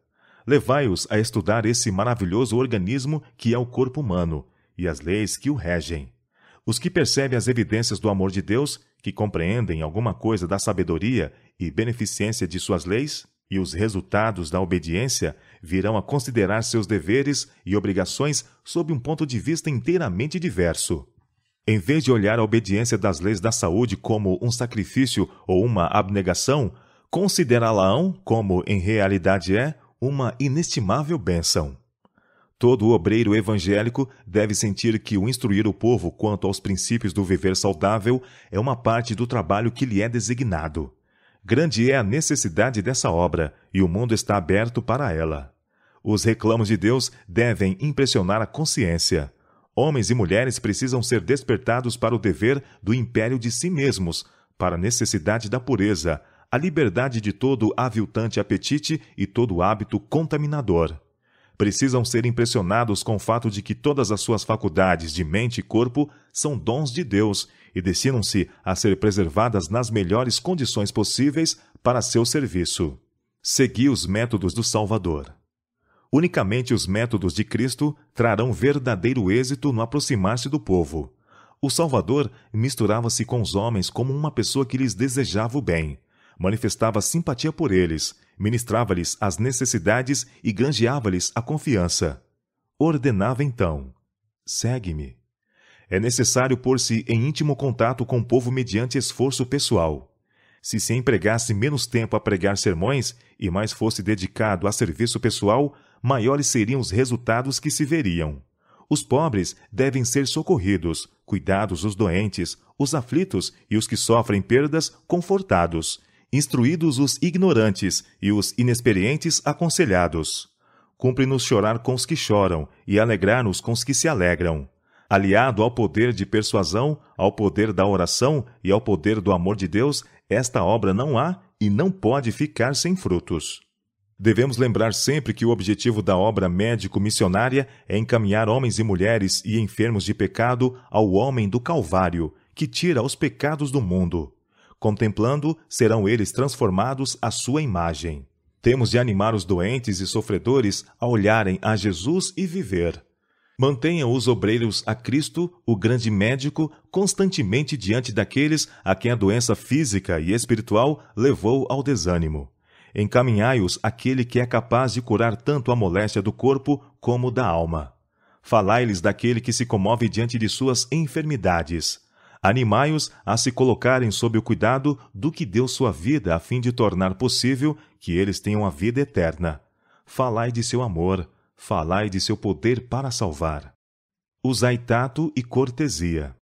Levai-os a estudar esse maravilhoso organismo que é o corpo humano e as leis que o regem. Os que percebem as evidências do amor de Deus, que compreendem alguma coisa da sabedoria e beneficência de suas leis, e os resultados da obediência, virão a considerar seus deveres e obrigações sob um ponto de vista inteiramente diverso. Em vez de olhar a obediência das leis da saúde como um sacrifício ou uma abnegação, considerá-la-ão, como em realidade é, uma inestimável bênção. Todo obreiro evangélico deve sentir que o instruir o povo quanto aos princípios do viver saudável é uma parte do trabalho que lhe é designado. Grande é a necessidade dessa obra, e o mundo está aberto para ela. Os reclamos de Deus devem impressionar a consciência. Homens e mulheres precisam ser despertados para o dever do império de si mesmos, para a necessidade da pureza, a liberdade de todo aviltante apetite e todo hábito contaminador. Precisam ser impressionados com o fato de que todas as suas faculdades de mente e corpo são dons de Deus e destinam-se a ser preservadas nas melhores condições possíveis para seu serviço. Segui os métodos do Salvador. Unicamente os métodos de Cristo trarão verdadeiro êxito no aproximar-se do povo. O Salvador misturava-se com os homens como uma pessoa que lhes desejava o bem, manifestava simpatia por eles, ministrava-lhes as necessidades e granjeava-lhes a confiança. Ordenava então: segue-me. É necessário pôr-se em íntimo contato com o povo mediante esforço pessoal. Se se empregasse menos tempo a pregar sermões e mais fosse dedicado a serviço pessoal, maiores seriam os resultados que se veriam. Os pobres devem ser socorridos, cuidados os doentes, os aflitos e os que sofrem perdas confortados, instruídos os ignorantes e os inexperientes aconselhados. Cumpre-nos chorar com os que choram e alegrar-nos com os que se alegram. Aliado ao poder de persuasão, ao poder da oração e ao poder do amor de Deus, esta obra não há e não pode ficar sem frutos. Devemos lembrar sempre que o objetivo da obra médico-missionária é encaminhar homens e mulheres e enfermos de pecado ao homem do Calvário, que tira os pecados do mundo. Contemplando, serão eles transformados à sua imagem. Temos de animar os doentes e sofredores a olharem a Jesus e viver. Mantenham os obreiros a Cristo, o grande médico, constantemente diante daqueles a quem a doença física e espiritual levou ao desânimo. Encaminhai-os àquele que é capaz de curar tanto a moléstia do corpo como da alma. Falai-lhes daquele que se comove diante de suas enfermidades. Animai-os a se colocarem sob o cuidado do que deu sua vida a fim de tornar possível que eles tenham a vida eterna. Falai de seu amor. Falai de seu poder para salvar. Usai tato e cortesia.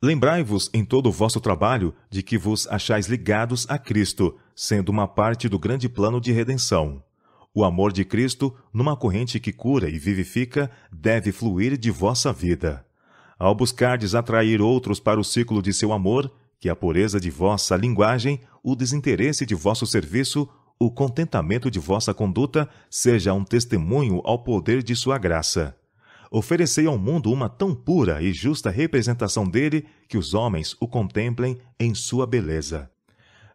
Lembrai-vos em todo o vosso trabalho de que vos achais ligados a Cristo, sendo uma parte do grande plano de redenção. O amor de Cristo, numa corrente que cura e vivifica, deve fluir de vossa vida. Ao buscardes atrair outros para o ciclo de seu amor, que a pureza de vossa linguagem, o desinteresse de vosso serviço, o contentamento de vossa conduta seja um testemunho ao poder de sua graça. Oferecei ao mundo uma tão pura e justa representação dele que os homens o contemplem em sua beleza.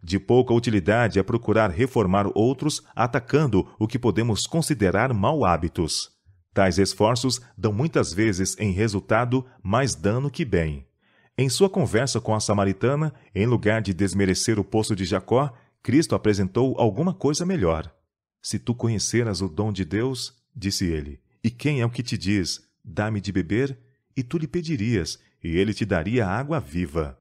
De pouca utilidade é procurar reformar outros atacando o que podemos considerar mau hábitos. Tais esforços dão muitas vezes em resultado mais dano que bem. Em sua conversa com a samaritana, em lugar de desmerecer o poço de Jacó, Cristo apresentou alguma coisa melhor. Se tu conheceras o dom de Deus, disse ele, e quem é o que te diz, dá-me de beber, e tu lhe pedirias, e ele te daria água viva.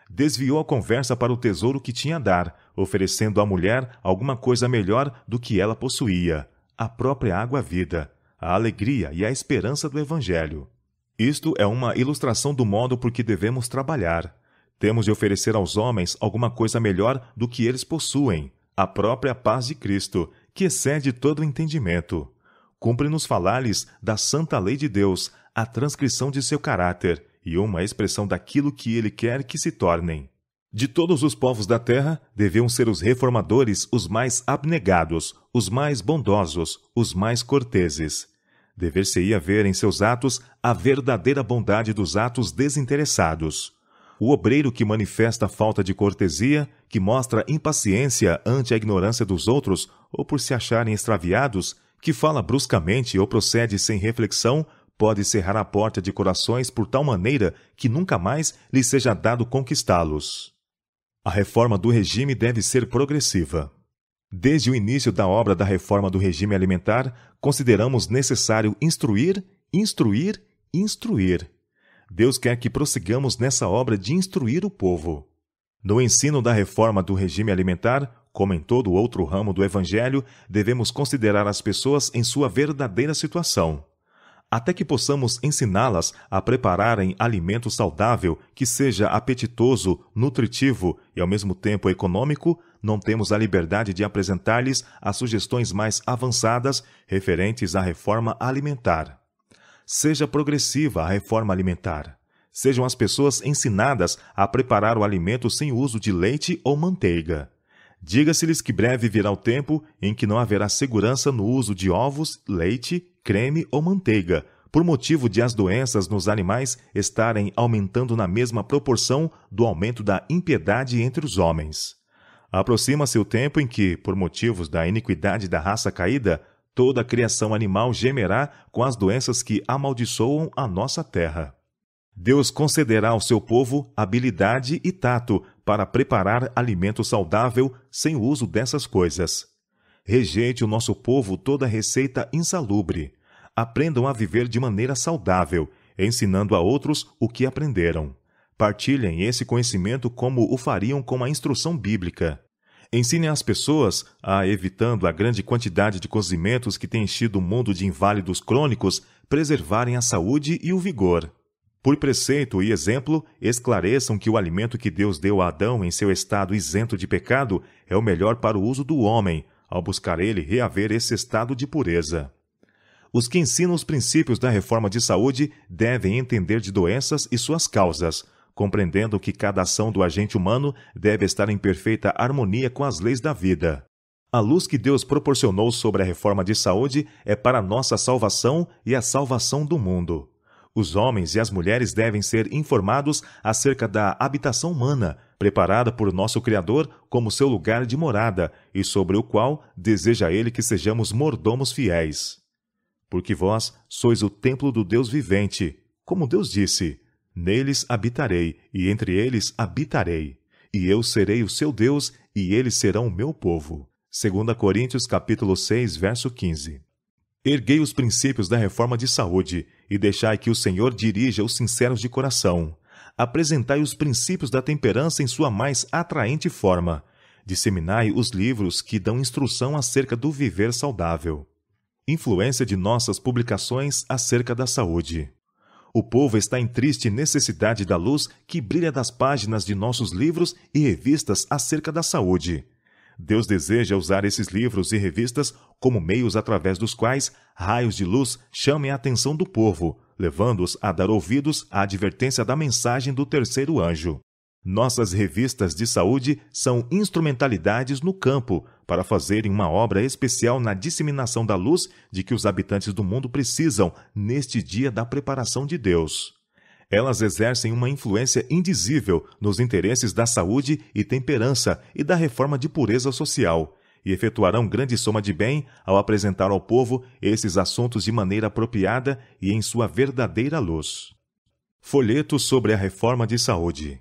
Desviou a conversa para o tesouro que tinha a dar, oferecendo à mulher alguma coisa melhor do que ela possuía, a própria água-vida, a alegria e a esperança do Evangelho. Isto é uma ilustração do modo por que devemos trabalhar. Temos de oferecer aos homens alguma coisa melhor do que eles possuem, a própria paz de Cristo, que excede todo o entendimento. Cumpre-nos falar-lhes da santa lei de Deus, a transcrição de seu caráter e uma expressão daquilo que ele quer que se tornem. De todos os povos da terra, deviam ser os reformadores os mais abnegados, os mais bondosos, os mais corteses. Dever-se-ia ver em seus atos a verdadeira bondade dos atos desinteressados. O obreiro que manifesta falta de cortesia, que mostra impaciência ante a ignorância dos outros ou por se acharem extraviados, que fala bruscamente ou procede sem reflexão, pode cerrar a porta de corações por tal maneira que nunca mais lhe seja dado conquistá-los. A reforma do regime deve ser progressiva. Desde o início da obra da reforma do regime alimentar, consideramos necessário instruir, instruir, instruir. Deus quer que prossigamos nessa obra de instruir o povo. No ensino da reforma do regime alimentar, como em todo outro ramo do Evangelho, devemos considerar as pessoas em sua verdadeira situação. Até que possamos ensiná-las a prepararem alimento saudável que seja apetitoso, nutritivo e ao mesmo tempo econômico, não temos a liberdade de apresentar-lhes as sugestões mais avançadas referentes à reforma alimentar. Seja progressiva a reforma alimentar. Sejam as pessoas ensinadas a preparar o alimento sem uso de leite ou manteiga. Diga-se-lhes que breve virá o tempo em que não haverá segurança no uso de ovos, leite, creme ou manteiga, por motivo de as doenças nos animais estarem aumentando na mesma proporção do aumento da impiedade entre os homens. Aproxima-se o tempo em que, por motivos da iniquidade da raça caída, toda a criação animal gemerá com as doenças que amaldiçoam a nossa terra. Deus concederá ao seu povo habilidade e tato para preparar alimento saudável sem o uso dessas coisas. Rejeite o nosso povo toda receita insalubre. Aprendam a viver de maneira saudável, ensinando a outros o que aprenderam. Partilhem esse conhecimento como o fariam com a instrução bíblica. Ensinem as pessoas a, evitando a grande quantidade de cozimentos que tem enchido o mundo de inválidos crônicos, preservarem a saúde e o vigor. Por preceito e exemplo, esclareçam que o alimento que Deus deu a Adão em seu estado isento de pecado é o melhor para o uso do homem, ao buscar ele reaver esse estado de pureza. Os que ensinam os princípios da reforma de saúde devem entender de doenças e suas causas, compreendendo que cada ação do agente humano deve estar em perfeita harmonia com as leis da vida. A luz que Deus proporcionou sobre a reforma de saúde é para nossa salvação e a salvação do mundo. Os homens e as mulheres devem ser informados acerca da habitação humana, preparada por nosso Criador como seu lugar de morada, e sobre o qual deseja Ele que sejamos mordomos fiéis. Porque vós sois o templo do Deus vivente, como Deus disse: neles habitarei, e entre eles habitarei, e eu serei o seu Deus, e eles serão o meu povo. 2 Coríntios capítulo 6, verso 15. Erguei os princípios da reforma de saúde, e deixai que o Senhor dirija os sinceros de coração. Apresentai os princípios da temperança em sua mais atraente forma. Disseminai os livros que dão instrução acerca do viver saudável. Influência de nossas publicações acerca da saúde. O povo está em triste necessidade da luz que brilha das páginas de nossos livros e revistas acerca da saúde. Deus deseja usar esses livros e revistas como meios através dos quais raios de luz chamem a atenção do povo, levando-os a dar ouvidos à advertência da mensagem do terceiro anjo. Nossas revistas de saúde são instrumentalidades no campo para fazerem uma obra especial na disseminação da luz de que os habitantes do mundo precisam neste dia da preparação de Deus. Elas exercem uma influência indizível nos interesses da saúde e temperança e da reforma de pureza social, e efetuarão grande soma de bem ao apresentar ao povo esses assuntos de maneira apropriada e em sua verdadeira luz. Folhetos sobre a reforma de saúde.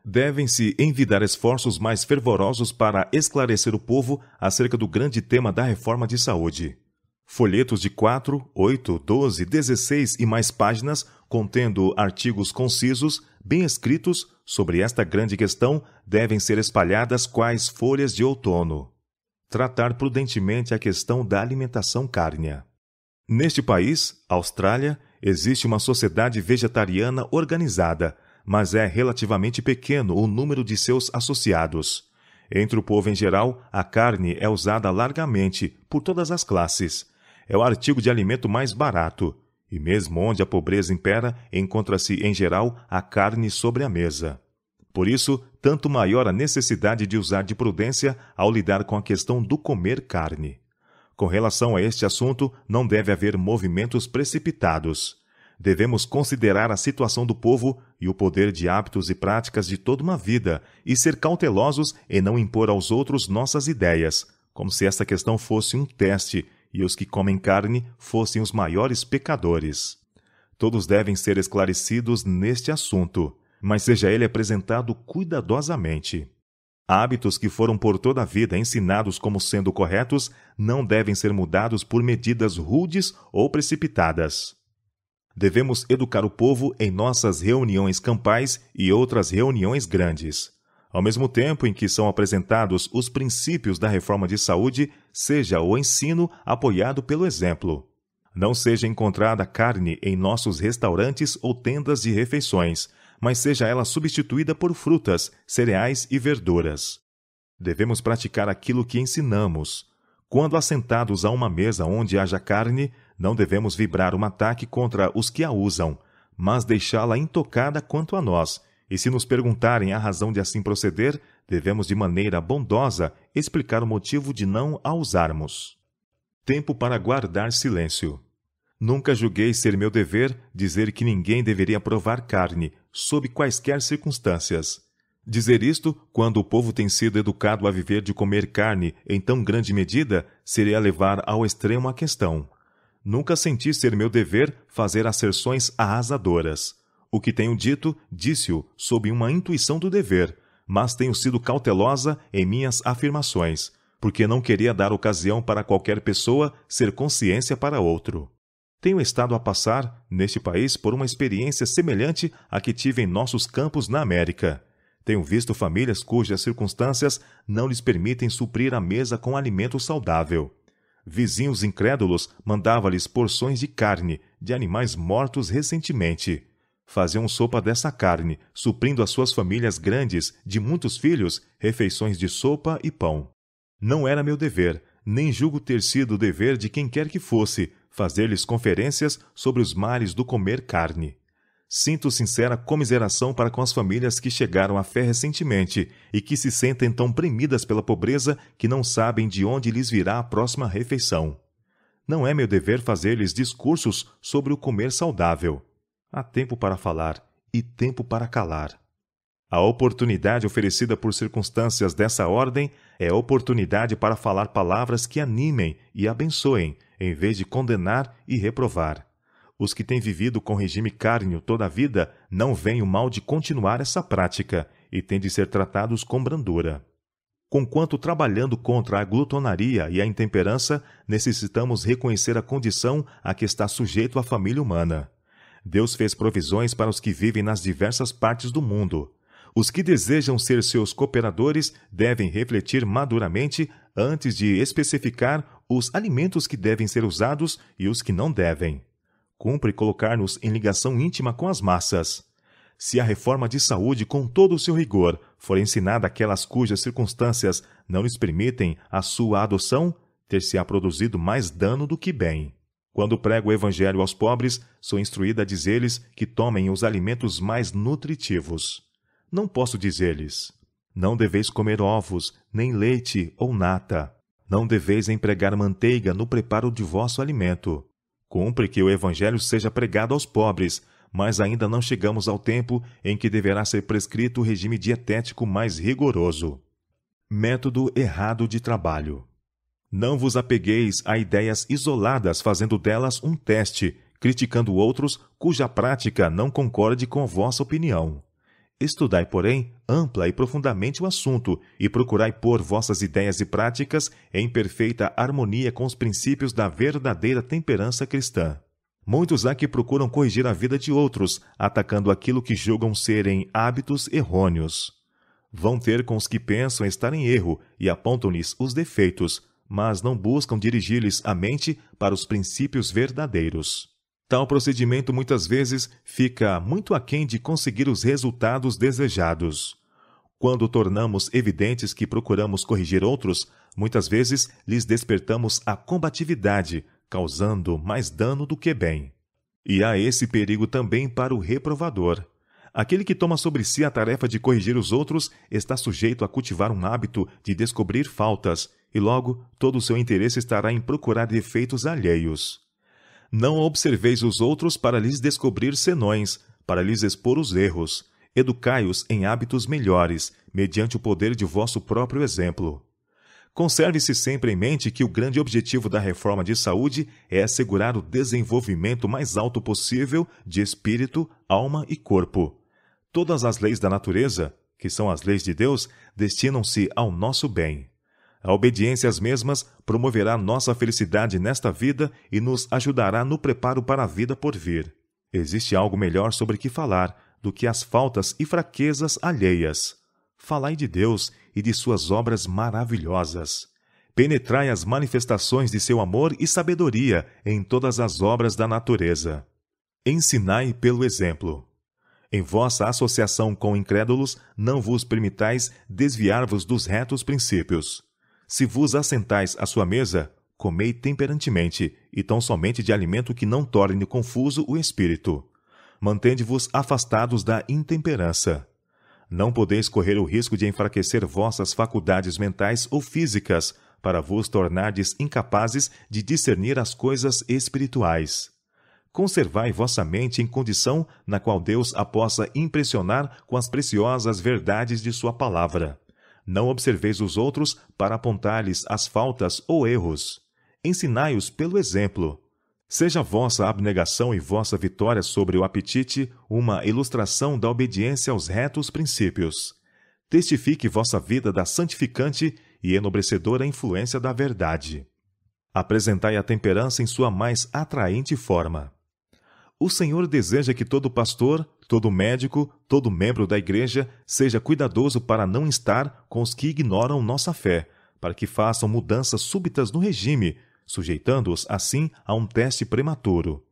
Devem-se envidar esforços mais fervorosos para esclarecer o povo acerca do grande tema da reforma de saúde. Folhetos de 4, 8, 12, 16 e mais páginas, contendo artigos concisos, bem escritos, sobre esta grande questão, devem ser espalhadas quais folhas de outono. Tratar prudentemente a questão da alimentação cárnea. Neste país, Austrália, existe uma sociedade vegetariana organizada, mas é relativamente pequeno o número de seus associados. Entre o povo em geral, a carne é usada largamente, por todas as classes. É o artigo de alimento mais barato, e mesmo onde a pobreza impera, encontra-se, em geral, a carne sobre a mesa. Por isso, tanto maior a necessidade de usar de prudência ao lidar com a questão do comer carne. Com relação a este assunto, não deve haver movimentos precipitados. Devemos considerar a situação do povo e o poder de hábitos e práticas de toda uma vida, e ser cautelosos em não impor aos outros nossas ideias, como se esta questão fosse um teste, e os que comem carne fossem os maiores pecadores. Todos devem ser esclarecidos neste assunto, mas seja ele apresentado cuidadosamente. Hábitos que foram por toda a vida ensinados como sendo corretos não devem ser mudados por medidas rudes ou precipitadas. Devemos educar o povo em nossas reuniões campais e outras reuniões grandes. Ao mesmo tempo em que são apresentados os princípios da reforma de saúde, seja o ensino apoiado pelo exemplo. Não seja encontrada carne em nossos restaurantes ou tendas de refeições, mas seja ela substituída por frutas, cereais e verduras. Devemos praticar aquilo que ensinamos. Quando assentados a uma mesa onde haja carne, não devemos vibrar um ataque contra os que a usam, mas deixá-la intocada quanto a nós. E se nos perguntarem a razão de assim proceder, devemos de maneira bondosa explicar o motivo de não a usarmos. Tempo para guardar silêncio. Nunca julguei ser meu dever dizer que ninguém deveria provar carne, sob quaisquer circunstâncias. Dizer isto, quando o povo tem sido educado a viver de comer carne em tão grande medida, seria levar ao extremo a questão. Nunca senti ser meu dever fazer asserções arrasadoras. O que tenho dito, disse-o sob uma intuição do dever, mas tenho sido cautelosa em minhas afirmações, porque não queria dar ocasião para qualquer pessoa ser consciência para outro. Tenho estado a passar, neste país, por uma experiência semelhante à que tive em nossos campos na América. Tenho visto famílias cujas circunstâncias não lhes permitem suprir a mesa com alimento saudável. Vizinhos incrédulos mandavam-lhes porções de carne, de animais mortos recentemente. Faziam sopa dessa carne, suprindo às suas famílias grandes, de muitos filhos, refeições de sopa e pão. Não era meu dever, nem julgo ter sido o dever de quem quer que fosse, fazer-lhes conferências sobre os males do comer carne. Sinto sincera comiseração para com as famílias que chegaram à fé recentemente e que se sentem tão oprimidas pela pobreza que não sabem de onde lhes virá a próxima refeição. Não é meu dever fazer-lhes discursos sobre o comer saudável. Há tempo para falar e tempo para calar. A oportunidade oferecida por circunstâncias dessa ordem é a oportunidade para falar palavras que animem e abençoem, em vez de condenar e reprovar. Os que têm vivido com regime cárneo toda a vida não veem o mal de continuar essa prática e têm de ser tratados com brandura. Conquanto trabalhando contra a glutonaria e a intemperança, necessitamos reconhecer a condição a que está sujeito a família humana. Deus fez provisões para os que vivem nas diversas partes do mundo. Os que desejam ser seus cooperadores devem refletir maduramente antes de especificar os alimentos que devem ser usados e os que não devem. Cumpre colocar-nos em ligação íntima com as massas. Se a reforma de saúde, com todo o seu rigor, for ensinada àquelas cujas circunstâncias não lhes permitem a sua adoção, ter-se-á produzido mais dano do que bem. Quando prego o evangelho aos pobres, sou instruída a dizer-lhes que tomem os alimentos mais nutritivos. Não posso dizer-lhes: não deveis comer ovos, nem leite ou nata. Não deveis empregar manteiga no preparo de vosso alimento. Cumpre que o evangelho seja pregado aos pobres, mas ainda não chegamos ao tempo em que deverá ser prescrito o regime dietético mais rigoroso. Método errado de trabalho. Não vos apegueis a ideias isoladas fazendo delas um teste, criticando outros cuja prática não concorde com a vossa opinião. Estudai, porém, ampla e profundamente o assunto e procurai pôr vossas ideias e práticas em perfeita harmonia com os princípios da verdadeira temperança cristã. Muitos há que procuram corrigir a vida de outros, atacando aquilo que julgam serem hábitos errôneos. Vão ter com os que pensam estar em erro e apontam-lhes os defeitos, mas não buscam dirigir-lhes a mente para os princípios verdadeiros. Tal procedimento muitas vezes fica muito aquém de conseguir os resultados desejados. Quando tornamos evidentes que procuramos corrigir outros, muitas vezes lhes despertamos a combatividade, causando mais dano do que bem. E há esse perigo também para o reprovador. Aquele que toma sobre si a tarefa de corrigir os outros está sujeito a cultivar um hábito de descobrir faltas, e logo todo o seu interesse estará em procurar defeitos alheios. Não observeis os outros para lhes descobrir senões, para lhes expor os erros. Educai-os em hábitos melhores, mediante o poder de vosso próprio exemplo. Conserve-se sempre em mente que o grande objetivo da reforma de saúde é assegurar o desenvolvimento mais alto possível de espírito, alma e corpo. Todas as leis da natureza, que são as leis de Deus, destinam-se ao nosso bem. A obediência às mesmas promoverá nossa felicidade nesta vida e nos ajudará no preparo para a vida por vir. Existe algo melhor sobre que falar do que as faltas e fraquezas alheias. Falai de Deus e de suas obras maravilhosas. Penetrai as manifestações de seu amor e sabedoria em todas as obras da natureza. Ensinai pelo exemplo. Em vossa associação com incrédulos, não vos permitais desviar-vos dos retos princípios. Se vos assentais à sua mesa, comei temperantemente, e tão somente de alimento que não torne confuso o espírito. Mantende-vos afastados da intemperança. Não podeis correr o risco de enfraquecer vossas faculdades mentais ou físicas, para vos tornardes incapazes de discernir as coisas espirituais. Conservai vossa mente em condição na qual Deus a possa impressionar com as preciosas verdades de sua palavra. Não observeis os outros para apontar-lhes as faltas ou erros. Ensinai-os pelo exemplo. Seja vossa abnegação e vossa vitória sobre o apetite uma ilustração da obediência aos retos princípios. Testifique vossa vida da santificante e enobrecedora influência da verdade. Apresentai a temperança em sua mais atraente forma. O Senhor deseja que todo pastor, todo médico, todo membro da igreja seja cuidadoso para não estar com os que ignoram nossa fé, para que façam mudanças súbitas no regime, sujeitando-os assim a um teste prematuro.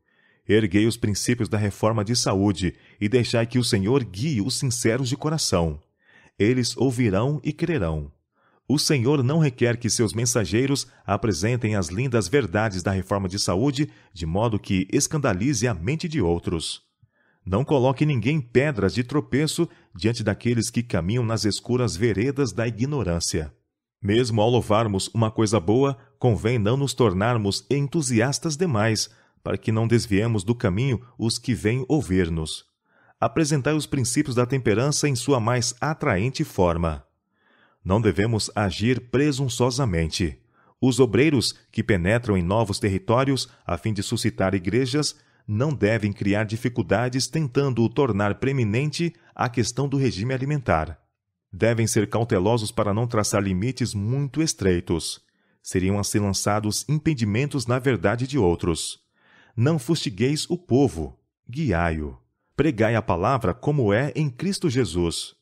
Erguei os princípios da reforma de saúde e deixai que o Senhor guie os sinceros de coração. Eles ouvirão e crerão. O Senhor não requer que seus mensageiros apresentem as lindas verdades da reforma de saúde de modo que escandalize a mente de outros. Não coloque ninguém pedras de tropeço diante daqueles que caminham nas escuras veredas da ignorância. Mesmo ao louvarmos uma coisa boa, convém não nos tornarmos entusiastas demais, para que não desviemos do caminho os que vêm ouvir-nos. Apresentai os princípios da temperança em sua mais atraente forma. Não devemos agir presunçosamente. Os obreiros que penetram em novos territórios a fim de suscitar igrejas não devem criar dificuldades tentando tornar preeminente a questão do regime alimentar. Devem ser cautelosos para não traçar limites muito estreitos. Seriam assim lançados impedimentos na verdade de outros. Não fustigueis o povo, guiai-o. Pregai a palavra como é em Cristo Jesus.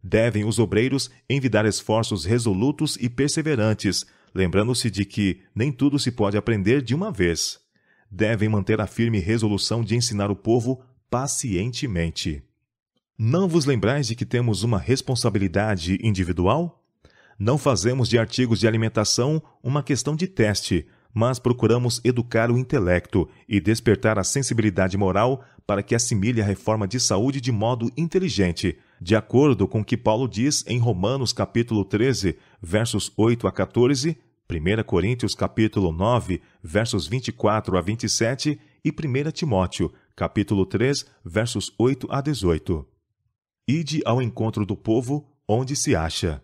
Devem os obreiros envidar esforços resolutos e perseverantes, lembrando-se de que nem tudo se pode aprender de uma vez. Devem manter a firme resolução de ensinar o povo pacientemente. Não vos lembrais de que temos uma responsabilidade individual? Não fazemos de artigos de alimentação uma questão de teste, mas procuramos educar o intelecto e despertar a sensibilidade moral para que assimile a reforma de saúde de modo inteligente, de acordo com o que Paulo diz em Romanos capítulo 13, versos 8 a 14, 1 Coríntios capítulo 9, versos 24 a 27 e 1 Timóteo capítulo 3, versos 8 a 18. Ide ao encontro do povo onde se acha.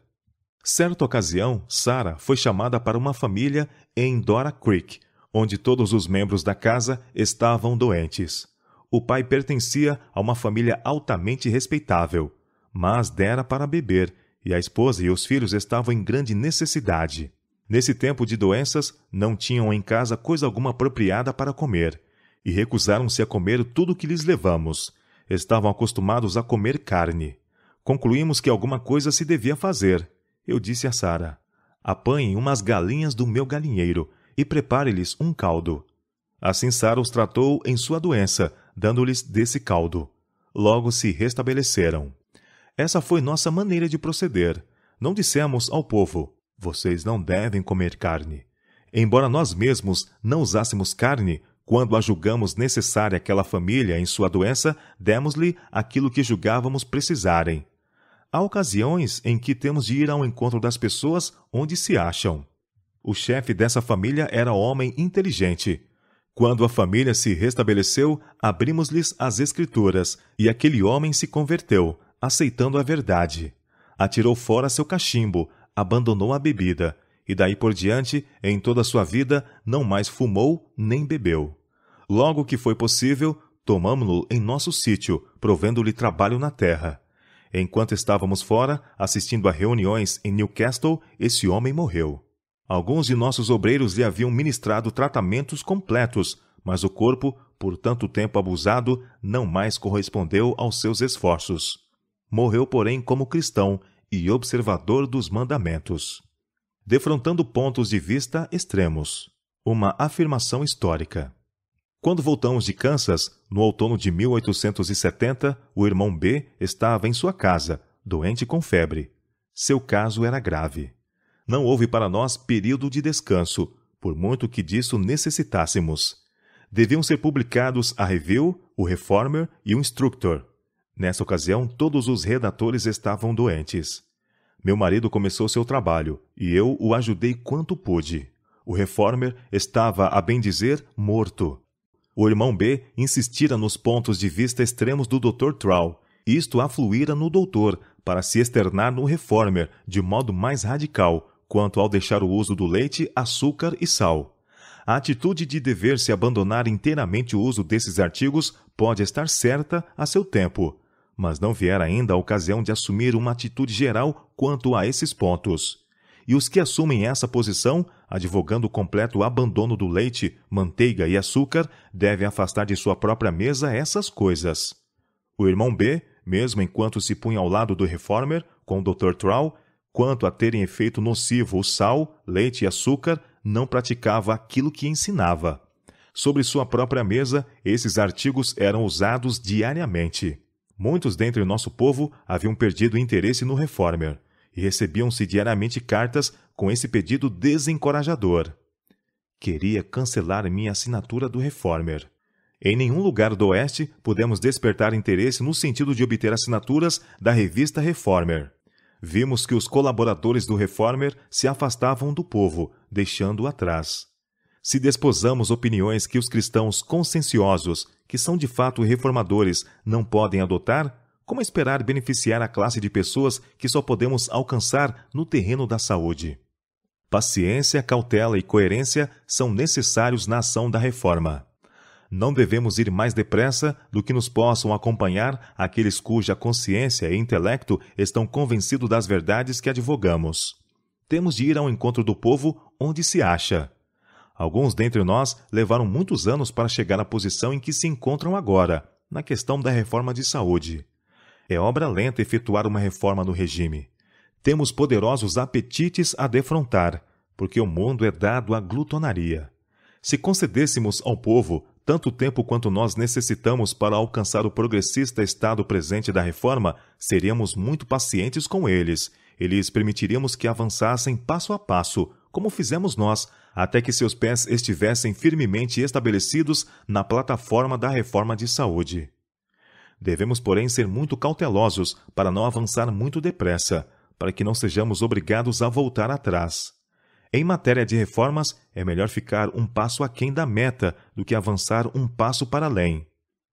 Certa ocasião, Sarah foi chamada para uma família em Dora Creek, onde todos os membros da casa estavam doentes. O pai pertencia a uma família altamente respeitável, mas dera para beber, e a esposa e os filhos estavam em grande necessidade. Nesse tempo de doenças, não tinham em casa coisa alguma apropriada para comer, e recusaram-se a comer tudo o que lhes levamos. Estavam acostumados a comer carne. Concluímos que alguma coisa se devia fazer. Eu disse a Sarah: apanhem umas galinhas do meu galinheiro e prepare-lhes um caldo. Assim Sarah os tratou em sua doença, dando-lhes desse caldo. Logo se restabeleceram. Essa foi nossa maneira de proceder. Não dissemos ao povo: vocês não devem comer carne. Embora nós mesmos não usássemos carne, quando a julgamos necessária àquela família em sua doença, demos-lhe aquilo que julgávamos precisarem. Há ocasiões em que temos de ir ao encontro das pessoas onde se acham. O chefe dessa família era homem inteligente. Quando a família se restabeleceu, abrimos-lhes as Escrituras, e aquele homem se converteu, aceitando a verdade. Atirou fora seu cachimbo, abandonou a bebida, e daí por diante, em toda a sua vida, não mais fumou nem bebeu. Logo que foi possível, tomamo-lo em nosso sítio, provendo-lhe trabalho na terra. Enquanto estávamos fora, assistindo a reuniões em Newcastle, esse homem morreu. Alguns de nossos obreiros lhe haviam ministrado tratamentos completos, mas o corpo, por tanto tempo abusado, não mais correspondeu aos seus esforços. Morreu, porém, como cristão e observador dos mandamentos. Defrontando pontos de vista extremos. Uma afirmação histórica. Quando voltamos de Kansas, no outono de 1870, o irmão B estava em sua casa, doente com febre. Seu caso era grave. Não houve para nós período de descanso, por muito que disso necessitássemos. Deviam ser publicados a Review, o Reformer e o Instructor. Nessa ocasião, todos os redatores estavam doentes. Meu marido começou seu trabalho, e eu o ajudei quanto pude. O Reformer estava, a bem dizer, morto. O irmão B insistira nos pontos de vista extremos do Dr. Trau. Isto afluíra no doutor, para se externar no Reformer, de modo mais radical, quanto ao deixar o uso do leite, açúcar e sal. A atitude de dever-se abandonar inteiramente o uso desses artigos pode estar certa a seu tempo, mas não viera ainda a ocasião de assumir uma atitude geral quanto a esses pontos. E os que assumem essa posição, advogando o completo abandono do leite, manteiga e açúcar, devem afastar de sua própria mesa essas coisas. O irmão B, mesmo enquanto se punha ao lado do Reformer, com o Dr. Trau, quanto a terem efeito nocivo o sal, leite e açúcar, não praticava aquilo que ensinava. Sobre sua própria mesa, esses artigos eram usados diariamente. Muitos dentre o nosso povo haviam perdido interesse no Reformer, e recebiam-se diariamente cartas com esse pedido desencorajador. Queria cancelar minha assinatura do Reformer. Em nenhum lugar do Oeste pudemos despertar interesse no sentido de obter assinaturas da revista Reformer. Vimos que os colaboradores do Reformer se afastavam do povo, deixando-o atrás. Se desposamos opiniões que os cristãos conscienciosos, que são de fato reformadores, não podem adotar, como esperar beneficiar a classe de pessoas que só podemos alcançar no terreno da saúde? Paciência, cautela e coerência são necessários na ação da reforma. Não devemos ir mais depressa do que nos possam acompanhar aqueles cuja consciência e intelecto estão convencidos das verdades que advogamos. Temos de ir ao encontro do povo onde se acha. Alguns dentre nós levaram muitos anos para chegar à posição em que se encontram agora, na questão da reforma de saúde. É obra lenta efetuar uma reforma no regime. Temos poderosos apetites a defrontar, porque o mundo é dado à glutonaria. Se concedêssemos ao povo tanto tempo quanto nós necessitamos para alcançar o progressista estado presente da reforma, seríamos muito pacientes com eles, e lhes permitiríamos que avançassem passo a passo, como fizemos nós, até que seus pés estivessem firmemente estabelecidos na plataforma da reforma de saúde. Devemos, porém, ser muito cautelosos para não avançar muito depressa, para que não sejamos obrigados a voltar atrás. Em matéria de reformas, é melhor ficar um passo aquém da meta do que avançar um passo para além.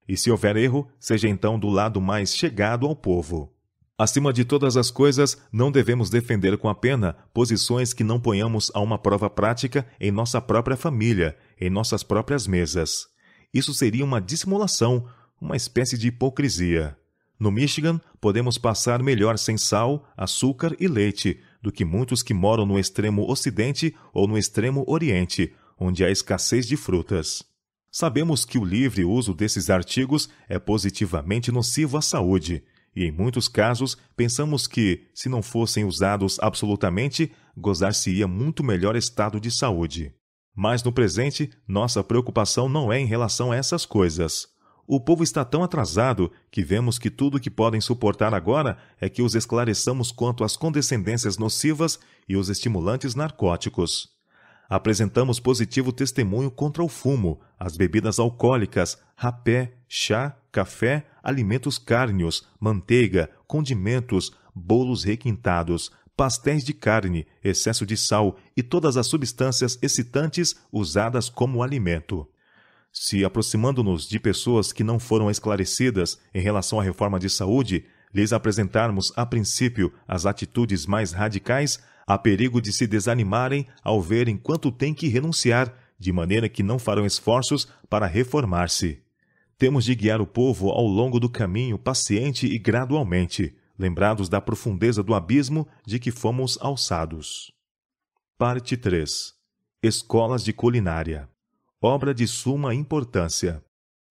E se houver erro, seja então do lado mais chegado ao povo. Acima de todas as coisas, não devemos defender com a pena posições que não ponhamos a uma prova prática em nossa própria família, em nossas próprias mesas. Isso seria uma dissimulação, uma espécie de hipocrisia. No Michigan, podemos passar melhor sem sal, açúcar e leite do que muitos que moram no extremo ocidente ou no extremo oriente, onde há escassez de frutas. Sabemos que o livre uso desses artigos é positivamente nocivo à saúde, e em muitos casos pensamos que, se não fossem usados absolutamente, gozar-se-ia muito melhor estado de saúde. Mas no presente, nossa preocupação não é em relação a essas coisas. O povo está tão atrasado que vemos que tudo o que podem suportar agora é que os esclareçamos quanto às condescendências nocivas e os estimulantes narcóticos. Apresentamos positivo testemunho contra o fumo, as bebidas alcoólicas, rapé, chá, café, alimentos cárneos, manteiga, condimentos, bolos requintados, pastéis de carne, excesso de sal e todas as substâncias excitantes usadas como alimento. Se, aproximando-nos de pessoas que não foram esclarecidas em relação à reforma de saúde, lhes apresentarmos a princípio as atitudes mais radicais, há perigo de se desanimarem ao verem quanto têm que renunciar, de maneira que não farão esforços para reformar-se. Temos de guiar o povo ao longo do caminho paciente e gradualmente, lembrados da profundeza do abismo de que fomos alçados. Parte 3. Escolas de culinária. Obra de suma importância.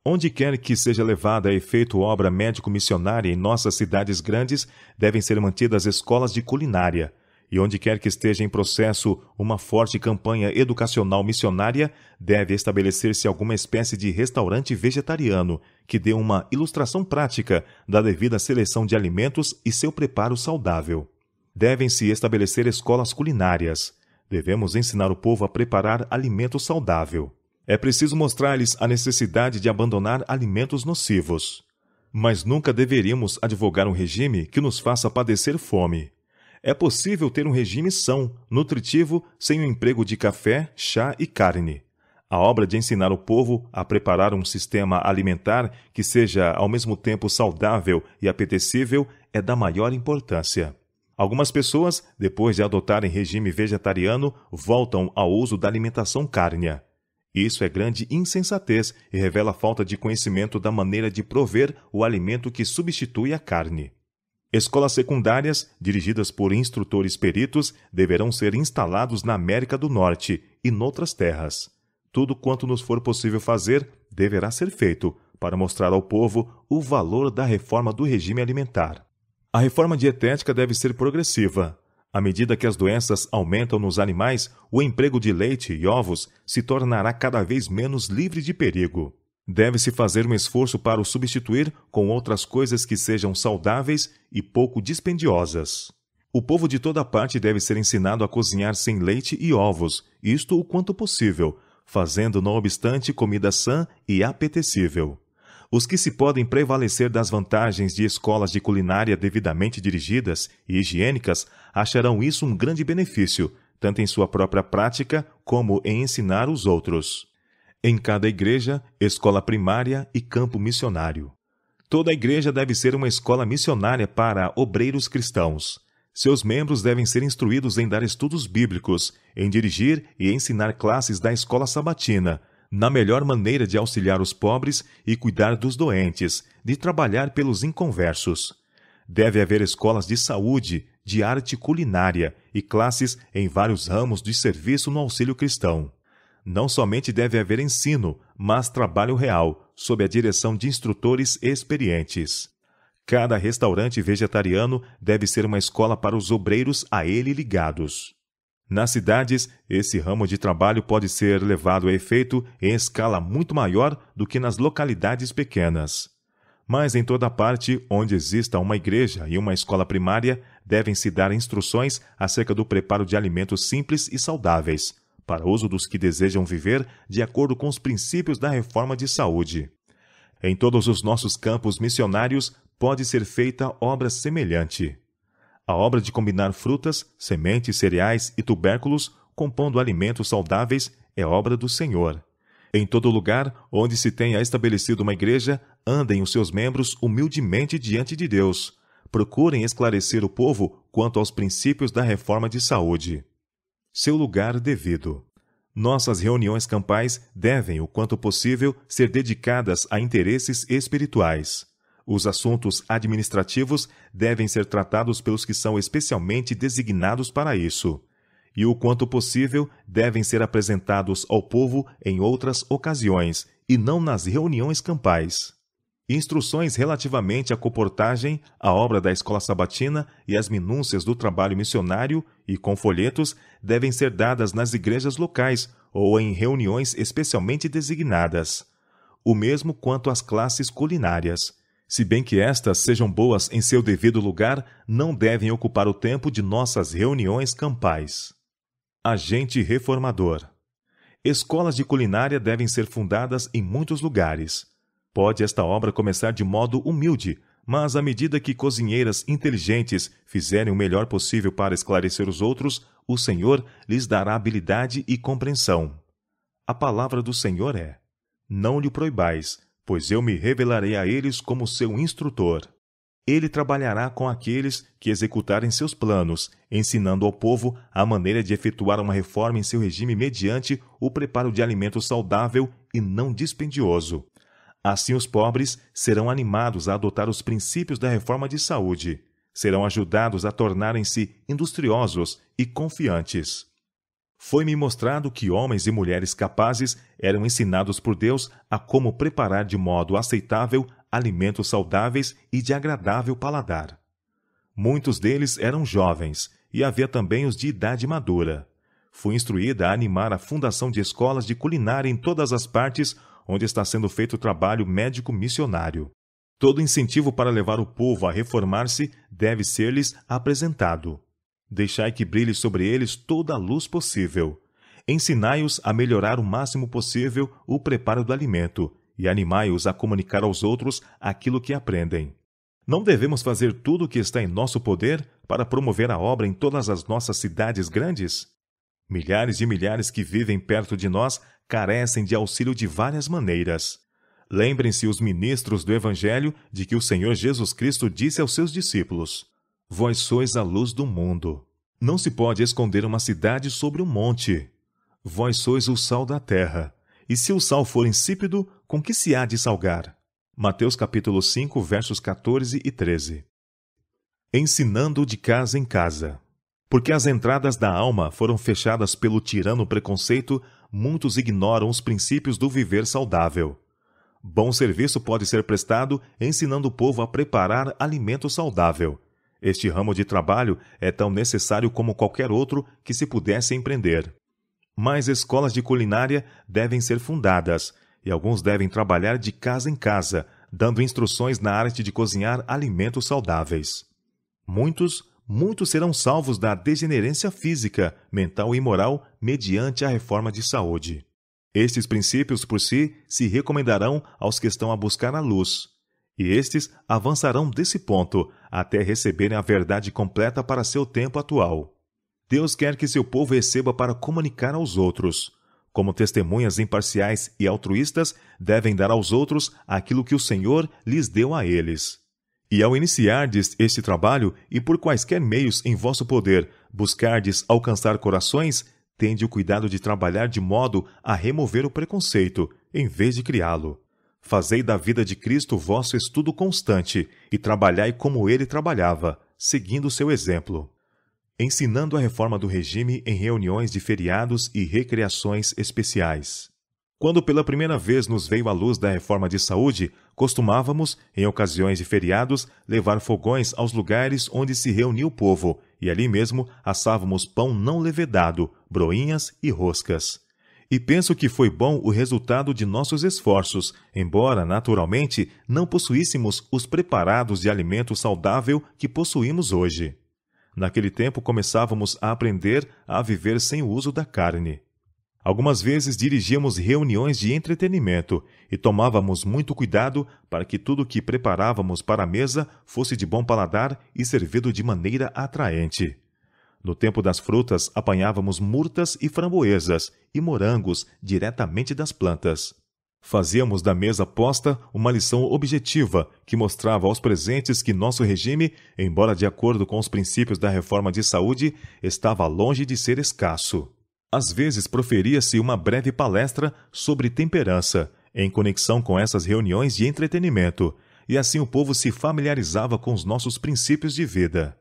Onde quer que seja levada a efeito obra médico-missionária em nossas cidades grandes, devem ser mantidas escolas de culinária, e onde quer que esteja em processo uma forte campanha educacional missionária, deve estabelecer-se alguma espécie de restaurante vegetariano, que dê uma ilustração prática da devida seleção de alimentos e seu preparo saudável. Devem-se estabelecer escolas culinárias. Devemos ensinar o povo a preparar alimento saudável. É preciso mostrar-lhes a necessidade de abandonar alimentos nocivos. Mas nunca deveríamos advogar um regime que nos faça padecer fome. É possível ter um regime são, nutritivo, sem o emprego de café, chá e carne. A obra de ensinar o povo a preparar um sistema alimentar que seja ao mesmo tempo saudável e apetecível é da maior importância. Algumas pessoas, depois de adotarem regime vegetariano, voltam ao uso da alimentação cárnea. Isso é grande insensatez e revela falta de conhecimento da maneira de prover o alimento que substitui a carne. Escolas secundárias, dirigidas por instrutores peritos, deverão ser instalados na América do Norte e noutras terras. Tudo quanto nos for possível fazer deverá ser feito para mostrar ao povo o valor da reforma do regime alimentar. A reforma dietética deve ser progressiva. À medida que as doenças aumentam nos animais, o emprego de leite e ovos se tornará cada vez menos livre de perigo. Deve-se fazer um esforço para o substituir com outras coisas que sejam saudáveis e pouco dispendiosas. O povo de toda parte deve ser ensinado a cozinhar sem leite e ovos, isto o quanto possível, fazendo, não obstante, comida sã e apetecível. Os que se podem prevalecer das vantagens de escolas de culinária devidamente dirigidas e higiênicas acharão isso um grande benefício, tanto em sua própria prática como em ensinar os outros. Em cada igreja, escola primária e campo missionário. Toda a igreja deve ser uma escola missionária para obreiros cristãos. Seus membros devem ser instruídos em dar estudos bíblicos, em dirigir e ensinar classes da escola sabatina, na melhor maneira de auxiliar os pobres e cuidar dos doentes, de trabalhar pelos inconversos. Deve haver escolas de saúde, de arte culinária e classes em vários ramos de serviço no auxílio cristão. Não somente deve haver ensino, mas trabalho real, sob a direção de instrutores experientes. Cada restaurante vegetariano deve ser uma escola para os obreiros a ele ligados. Nas cidades, esse ramo de trabalho pode ser levado a efeito em escala muito maior do que nas localidades pequenas. Mas em toda parte onde exista uma igreja e uma escola primária, devem-se dar instruções acerca do preparo de alimentos simples e saudáveis, para uso dos que desejam viver de acordo com os princípios da reforma de saúde. Em todos os nossos campos missionários pode ser feita obra semelhante. A obra de combinar frutas, sementes, cereais e tubérculos, compondo alimentos saudáveis, é obra do Senhor. Em todo lugar onde se tenha estabelecido uma igreja, andem os seus membros humildemente diante de Deus. Procurem esclarecer o povo quanto aos princípios da reforma de saúde. Seu lugar devido. Nossas reuniões campais devem, o quanto possível, ser dedicadas a interesses espirituais. Os assuntos administrativos devem ser tratados pelos que são especialmente designados para isso, e o quanto possível devem ser apresentados ao povo em outras ocasiões, e não nas reuniões campais. Instruções relativamente à comportagem, à obra da escola sabatina e às minúcias do trabalho missionário e com folhetos devem ser dadas nas igrejas locais ou em reuniões especialmente designadas. O mesmo quanto às classes culinárias. Se bem que estas sejam boas em seu devido lugar, não devem ocupar o tempo de nossas reuniões campais. Agente reformador. Escolas de culinária devem ser fundadas em muitos lugares. Pode esta obra começar de modo humilde, mas à medida que cozinheiras inteligentes fizerem o melhor possível para esclarecer os outros, o Senhor lhes dará habilidade e compreensão. A palavra do Senhor é: não lhe proibais, pois eu me revelarei a eles como seu instrutor. Ele trabalhará com aqueles que executarem seus planos, ensinando ao povo a maneira de efetuar uma reforma em seu regime mediante o preparo de alimento saudável e não dispendioso. Assim os pobres serão animados a adotar os princípios da reforma de saúde, serão ajudados a tornarem-se industriosos e confiantes. Foi-me mostrado que homens e mulheres capazes eram ensinados por Deus a como preparar de modo aceitável alimentos saudáveis e de agradável paladar. Muitos deles eram jovens, e havia também os de idade madura. Fui instruída a animar a fundação de escolas de culinária em todas as partes onde está sendo feito o trabalho médico missionário. Todo incentivo para levar o povo a reformar-se deve ser-lhes apresentado. Deixai que brilhe sobre eles toda a luz possível. Ensinai-os a melhorar o máximo possível o preparo do alimento e animai-os a comunicar aos outros aquilo que aprendem. Não devemos fazer tudo o que está em nosso poder para promover a obra em todas as nossas cidades grandes? Milhares de milhares que vivem perto de nós carecem de auxílio de várias maneiras. Lembrem-se os ministros do Evangelho de que o Senhor Jesus Cristo disse aos seus discípulos: Vós sois a luz do mundo. Não se pode esconder uma cidade sobre um monte. Vós sois o sal da terra. E se o sal for insípido, com que se há de salgar? Mateus capítulo 5, versos 14 e 13. Ensinando de casa em casa. Porque as entradas da alma foram fechadas pelo tirano preconceito, muitos ignoram os princípios do viver saudável. Bom serviço pode ser prestado ensinando o povo a preparar alimento saudável. Este ramo de trabalho é tão necessário como qualquer outro que se pudesse empreender. Mais escolas de culinária devem ser fundadas, e alguns devem trabalhar de casa em casa, dando instruções na arte de cozinhar alimentos saudáveis. Muitos serão salvos da degenerência física, mental e moral mediante a reforma de saúde. Estes princípios por si se recomendarão aos que estão a buscar a luz, e estes avançarão desse ponto até receberem a verdade completa para seu tempo atual. Deus quer que seu povo receba para comunicar aos outros. Como testemunhas imparciais e altruístas, devem dar aos outros aquilo que o Senhor lhes deu a eles. E ao iniciardes este trabalho, e por quaisquer meios em vosso poder buscardes alcançar corações, tende o cuidado de trabalhar de modo a remover o preconceito, em vez de criá-lo. Fazei da vida de Cristo vosso estudo constante, e trabalhai como ele trabalhava, seguindo seu exemplo. Ensinando a reforma do regime em reuniões de feriados e recreações especiais. Quando pela primeira vez nos veio a luz da reforma de saúde, costumávamos, em ocasiões de feriados, levar fogões aos lugares onde se reunia o povo, e ali mesmo assávamos pão não levedado, broinhas e roscas. E penso que foi bom o resultado de nossos esforços, embora, naturalmente, não possuíssemos os preparados de alimento saudável que possuímos hoje. Naquele tempo começávamos a aprender a viver sem o uso da carne. Algumas vezes dirigíamos reuniões de entretenimento e tomávamos muito cuidado para que tudo o que preparávamos para a mesa fosse de bom paladar e servido de maneira atraente. No tempo das frutas, apanhávamos murtas e framboesas e morangos diretamente das plantas. Fazíamos da mesa posta uma lição objetiva que mostrava aos presentes que nosso regime, embora de acordo com os princípios da reforma de saúde, estava longe de ser escasso. Às vezes proferia-se uma breve palestra sobre temperança, em conexão com essas reuniões de entretenimento, e assim o povo se familiarizava com os nossos princípios de vida.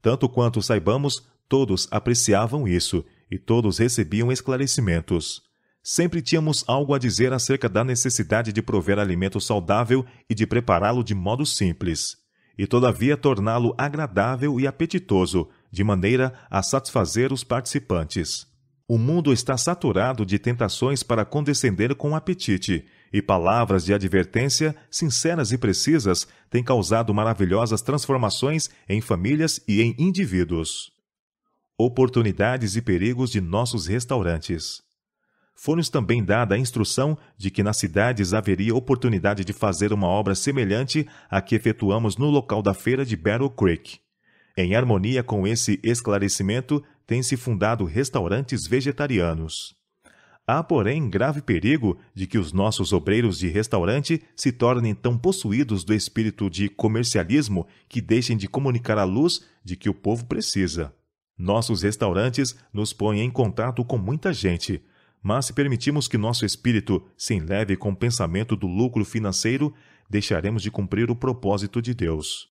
Tanto quanto saibamos, todos apreciavam isso, e todos recebiam esclarecimentos. Sempre tínhamos algo a dizer acerca da necessidade de prover alimento saudável e de prepará-lo de modo simples, e todavia torná-lo agradável e apetitoso, de maneira a satisfazer os participantes. O mundo está saturado de tentações para condescender com o apetite, e palavras de advertência, sinceras e precisas, têm causado maravilhosas transformações em famílias e em indivíduos. Oportunidades e perigos de nossos restaurantes. Foi-nos também dada a instrução de que nas cidades haveria oportunidade de fazer uma obra semelhante à que efetuamos no local da feira de Battle Creek. Em harmonia com esse esclarecimento, têm-se fundado restaurantes vegetarianos. Há, porém, grave perigo de que os nossos obreiros de restaurante se tornem tão possuídos do espírito de comercialismo que deixem de comunicar a luz de que o povo precisa. Nossos restaurantes nos põem em contato com muita gente, mas se permitirmos que nosso espírito se enleve com o pensamento do lucro financeiro, deixaremos de cumprir o propósito de Deus.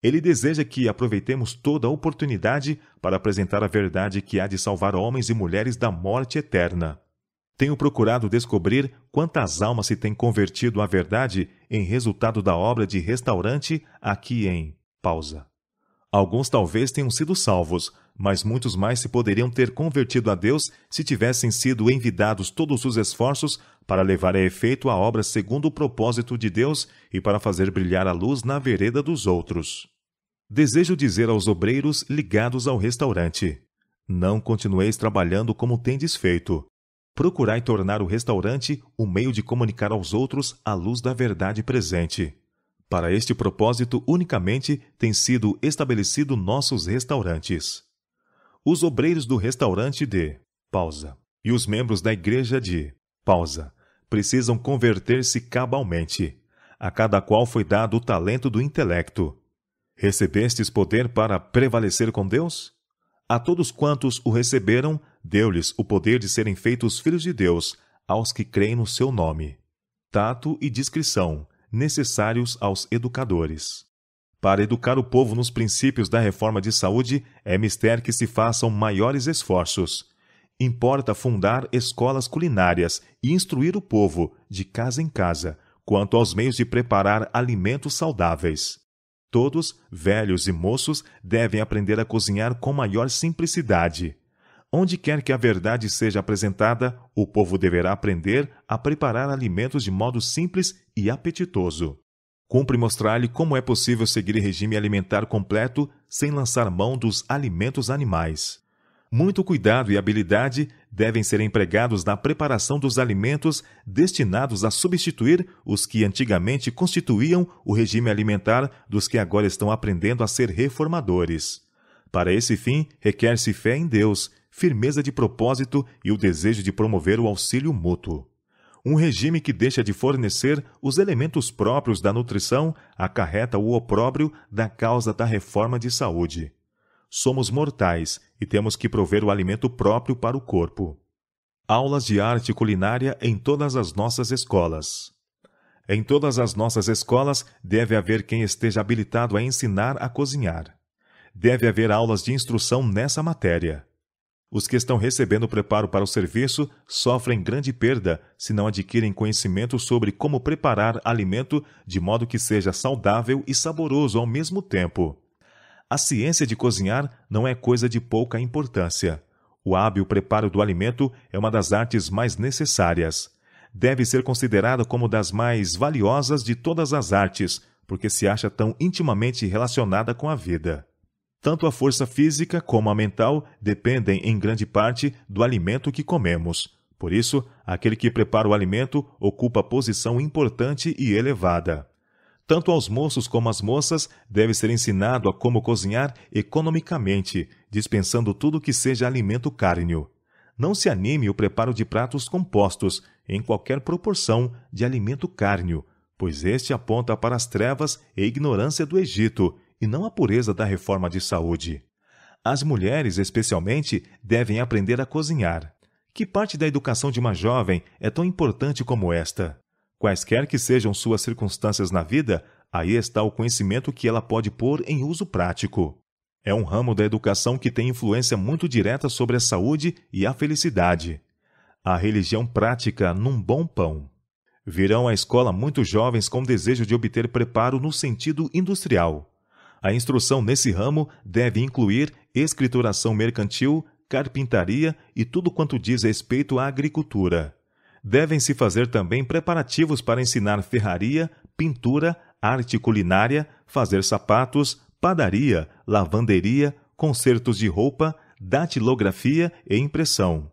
Ele deseja que aproveitemos toda a oportunidade para apresentar a verdade que há de salvar homens e mulheres da morte eterna. Tenho procurado descobrir quantas almas se têm convertido à verdade em resultado da obra de restaurante aqui em pausa. Alguns talvez tenham sido salvos, mas muitos mais se poderiam ter convertido a Deus se tivessem sido envidados todos os esforços para levar a efeito a obra segundo o propósito de Deus e para fazer brilhar a luz na vereda dos outros. Desejo dizer aos obreiros ligados ao restaurante: não continueis trabalhando como tendes feito. Procurai tornar o restaurante um meio de comunicar aos outros a luz da verdade presente. Para este propósito unicamente têm sido estabelecidos nossos restaurantes. Os obreiros do restaurante de pausa e os membros da igreja de pausa precisam converter-se cabalmente. A cada qual foi dado o talento do intelecto. Recebestes poder para prevalecer com Deus? A todos quantos o receberam, deu-lhes o poder de serem feitos filhos de Deus, aos que creem no seu nome. Tato e discrição, necessários aos educadores. Para educar o povo nos princípios da reforma de saúde, é mister que se façam maiores esforços. Importa fundar escolas culinárias e instruir o povo, de casa em casa, quanto aos meios de preparar alimentos saudáveis. Todos, velhos e moços, devem aprender a cozinhar com maior simplicidade. Onde quer que a verdade seja apresentada, o povo deverá aprender a preparar alimentos de modo simples e apetitoso. Cumpre mostrar-lhe como é possível seguir regime alimentar completo sem lançar mão dos alimentos animais. Muito cuidado e habilidade devem ser empregados na preparação dos alimentos destinados a substituir os que antigamente constituíam o regime alimentar dos que agora estão aprendendo a ser reformadores. Para esse fim, requer-se fé em Deus, firmeza de propósito e o desejo de promover o auxílio mútuo. Um regime que deixa de fornecer os elementos próprios da nutrição acarreta o opróbrio da causa da reforma de saúde. Somos mortais e temos que prover o alimento próprio para o corpo. Aulas de arte culinária em todas as nossas escolas. Em todas as nossas escolas deve haver quem esteja habilitado a ensinar a cozinhar. Deve haver aulas de instrução nessa matéria. Os que estão recebendo preparo para o serviço sofrem grande perda se não adquirem conhecimento sobre como preparar alimento de modo que seja saudável e saboroso ao mesmo tempo. A ciência de cozinhar não é coisa de pouca importância. O hábil preparo do alimento é uma das artes mais necessárias. Deve ser considerada como das mais valiosas de todas as artes, porque se acha tão intimamente relacionada com a vida. Tanto a força física como a mental dependem em grande parte do alimento que comemos. Por isso, aquele que prepara o alimento ocupa posição importante e elevada. Tanto aos moços como às moças deve ser ensinado a como cozinhar economicamente, dispensando tudo que seja alimento cárneo. Não se anime o preparo de pratos compostos, em qualquer proporção, de alimento cárneo, pois este aponta para as trevas e ignorância do Egito, e não a pureza da reforma de saúde. As mulheres, especialmente, devem aprender a cozinhar. Que parte da educação de uma jovem é tão importante como esta? Quaisquer que sejam suas circunstâncias na vida, aí está o conhecimento que ela pode pôr em uso prático. É um ramo da educação que tem influência muito direta sobre a saúde e a felicidade. A religião prática num bom pão. Virão à escola muitos jovens com desejo de obter preparo no sentido industrial. A instrução nesse ramo deve incluir escrituração mercantil, carpintaria e tudo quanto diz respeito à agricultura. Devem-se fazer também preparativos para ensinar ferraria, pintura, arte culinária, fazer sapatos, padaria, lavanderia, consertos de roupa, datilografia e impressão.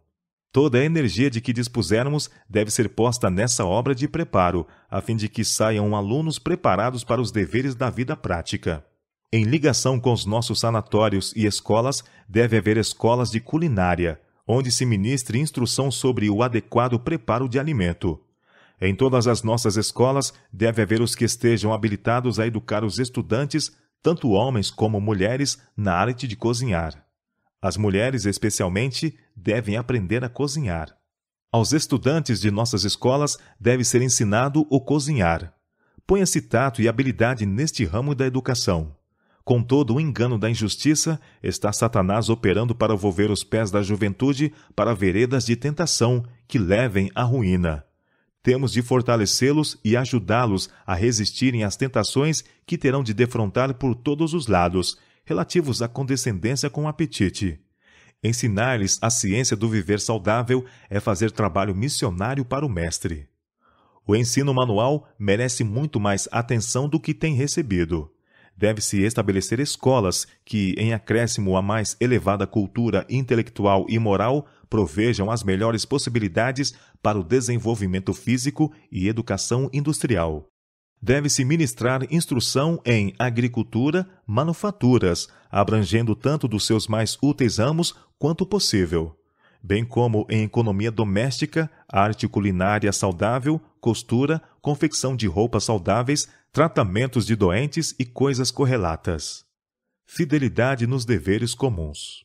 Toda a energia de que dispusermos deve ser posta nessa obra de preparo, a fim de que saiam alunos preparados para os deveres da vida prática. Em ligação com os nossos sanatórios e escolas, deve haver escolas de culinária, onde se ministre instrução sobre o adequado preparo de alimento. Em todas as nossas escolas, deve haver os que estejam habilitados a educar os estudantes, tanto homens como mulheres, na arte de cozinhar. As mulheres, especialmente, devem aprender a cozinhar. Aos estudantes de nossas escolas deve ser ensinado o cozinhar. Ponha-se tato e habilidade neste ramo da educação. Com todo o engano da injustiça, está Satanás operando para volver os pés da juventude para veredas de tentação que levem à ruína. Temos de fortalecê-los e ajudá-los a resistirem às tentações que terão de defrontar por todos os lados, relativos à condescendência com o apetite. Ensinar-lhes a ciência do viver saudável é fazer trabalho missionário para o Mestre. O ensino manual merece muito mais atenção do que tem recebido. Deve-se estabelecer escolas que, em acréscimo à mais elevada cultura intelectual e moral, provejam as melhores possibilidades para o desenvolvimento físico e educação industrial. Deve-se ministrar instrução em agricultura, manufaturas, abrangendo tanto dos seus mais úteis ramos quanto possível, bem como em economia doméstica, arte culinária saudável, costura, confecção de roupas saudáveis, tratamentos de doentes e coisas correlatas. Fidelidade nos deveres comuns.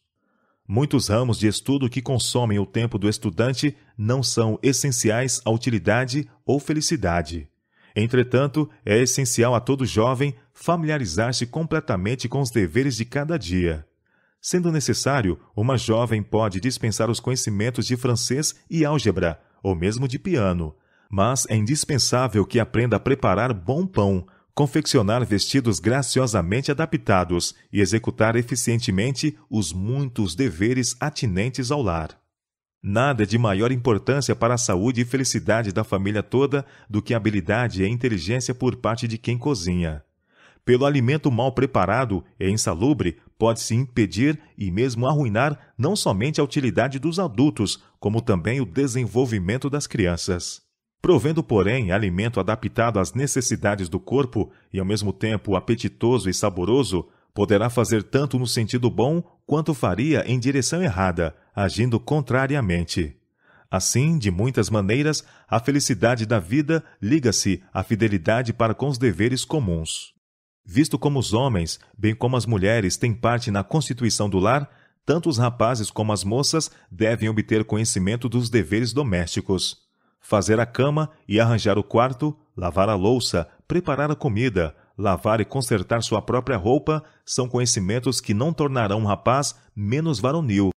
Muitos ramos de estudo que consomem o tempo do estudante não são essenciais à utilidade ou felicidade. Entretanto, é essencial a todo jovem familiarizar-se completamente com os deveres de cada dia. Sendo necessário, uma jovem pode dispensar os conhecimentos de francês e álgebra, ou mesmo de piano, mas é indispensável que aprenda a preparar bom pão, confeccionar vestidos graciosamente adaptados e executar eficientemente os muitos deveres atinentes ao lar. Nada é de maior importância para a saúde e felicidade da família toda do que a habilidade e a inteligência por parte de quem cozinha. Pelo alimento mal preparado e insalubre, pode-se impedir e mesmo arruinar não somente a utilidade dos adultos, como também o desenvolvimento das crianças. Provendo, porém, alimento adaptado às necessidades do corpo e, ao mesmo tempo, apetitoso e saboroso, poderá fazer tanto no sentido bom quanto faria em direção errada, agindo contrariamente. Assim, de muitas maneiras, a felicidade da vida liga-se à fidelidade para com os deveres comuns. Visto como os homens, bem como as mulheres, têm parte na constituição do lar, tanto os rapazes como as moças devem obter conhecimento dos deveres domésticos. Fazer a cama e arranjar o quarto, lavar a louça, preparar a comida, lavar e consertar sua própria roupa são conhecimentos que não tornarão um rapaz menos varonil,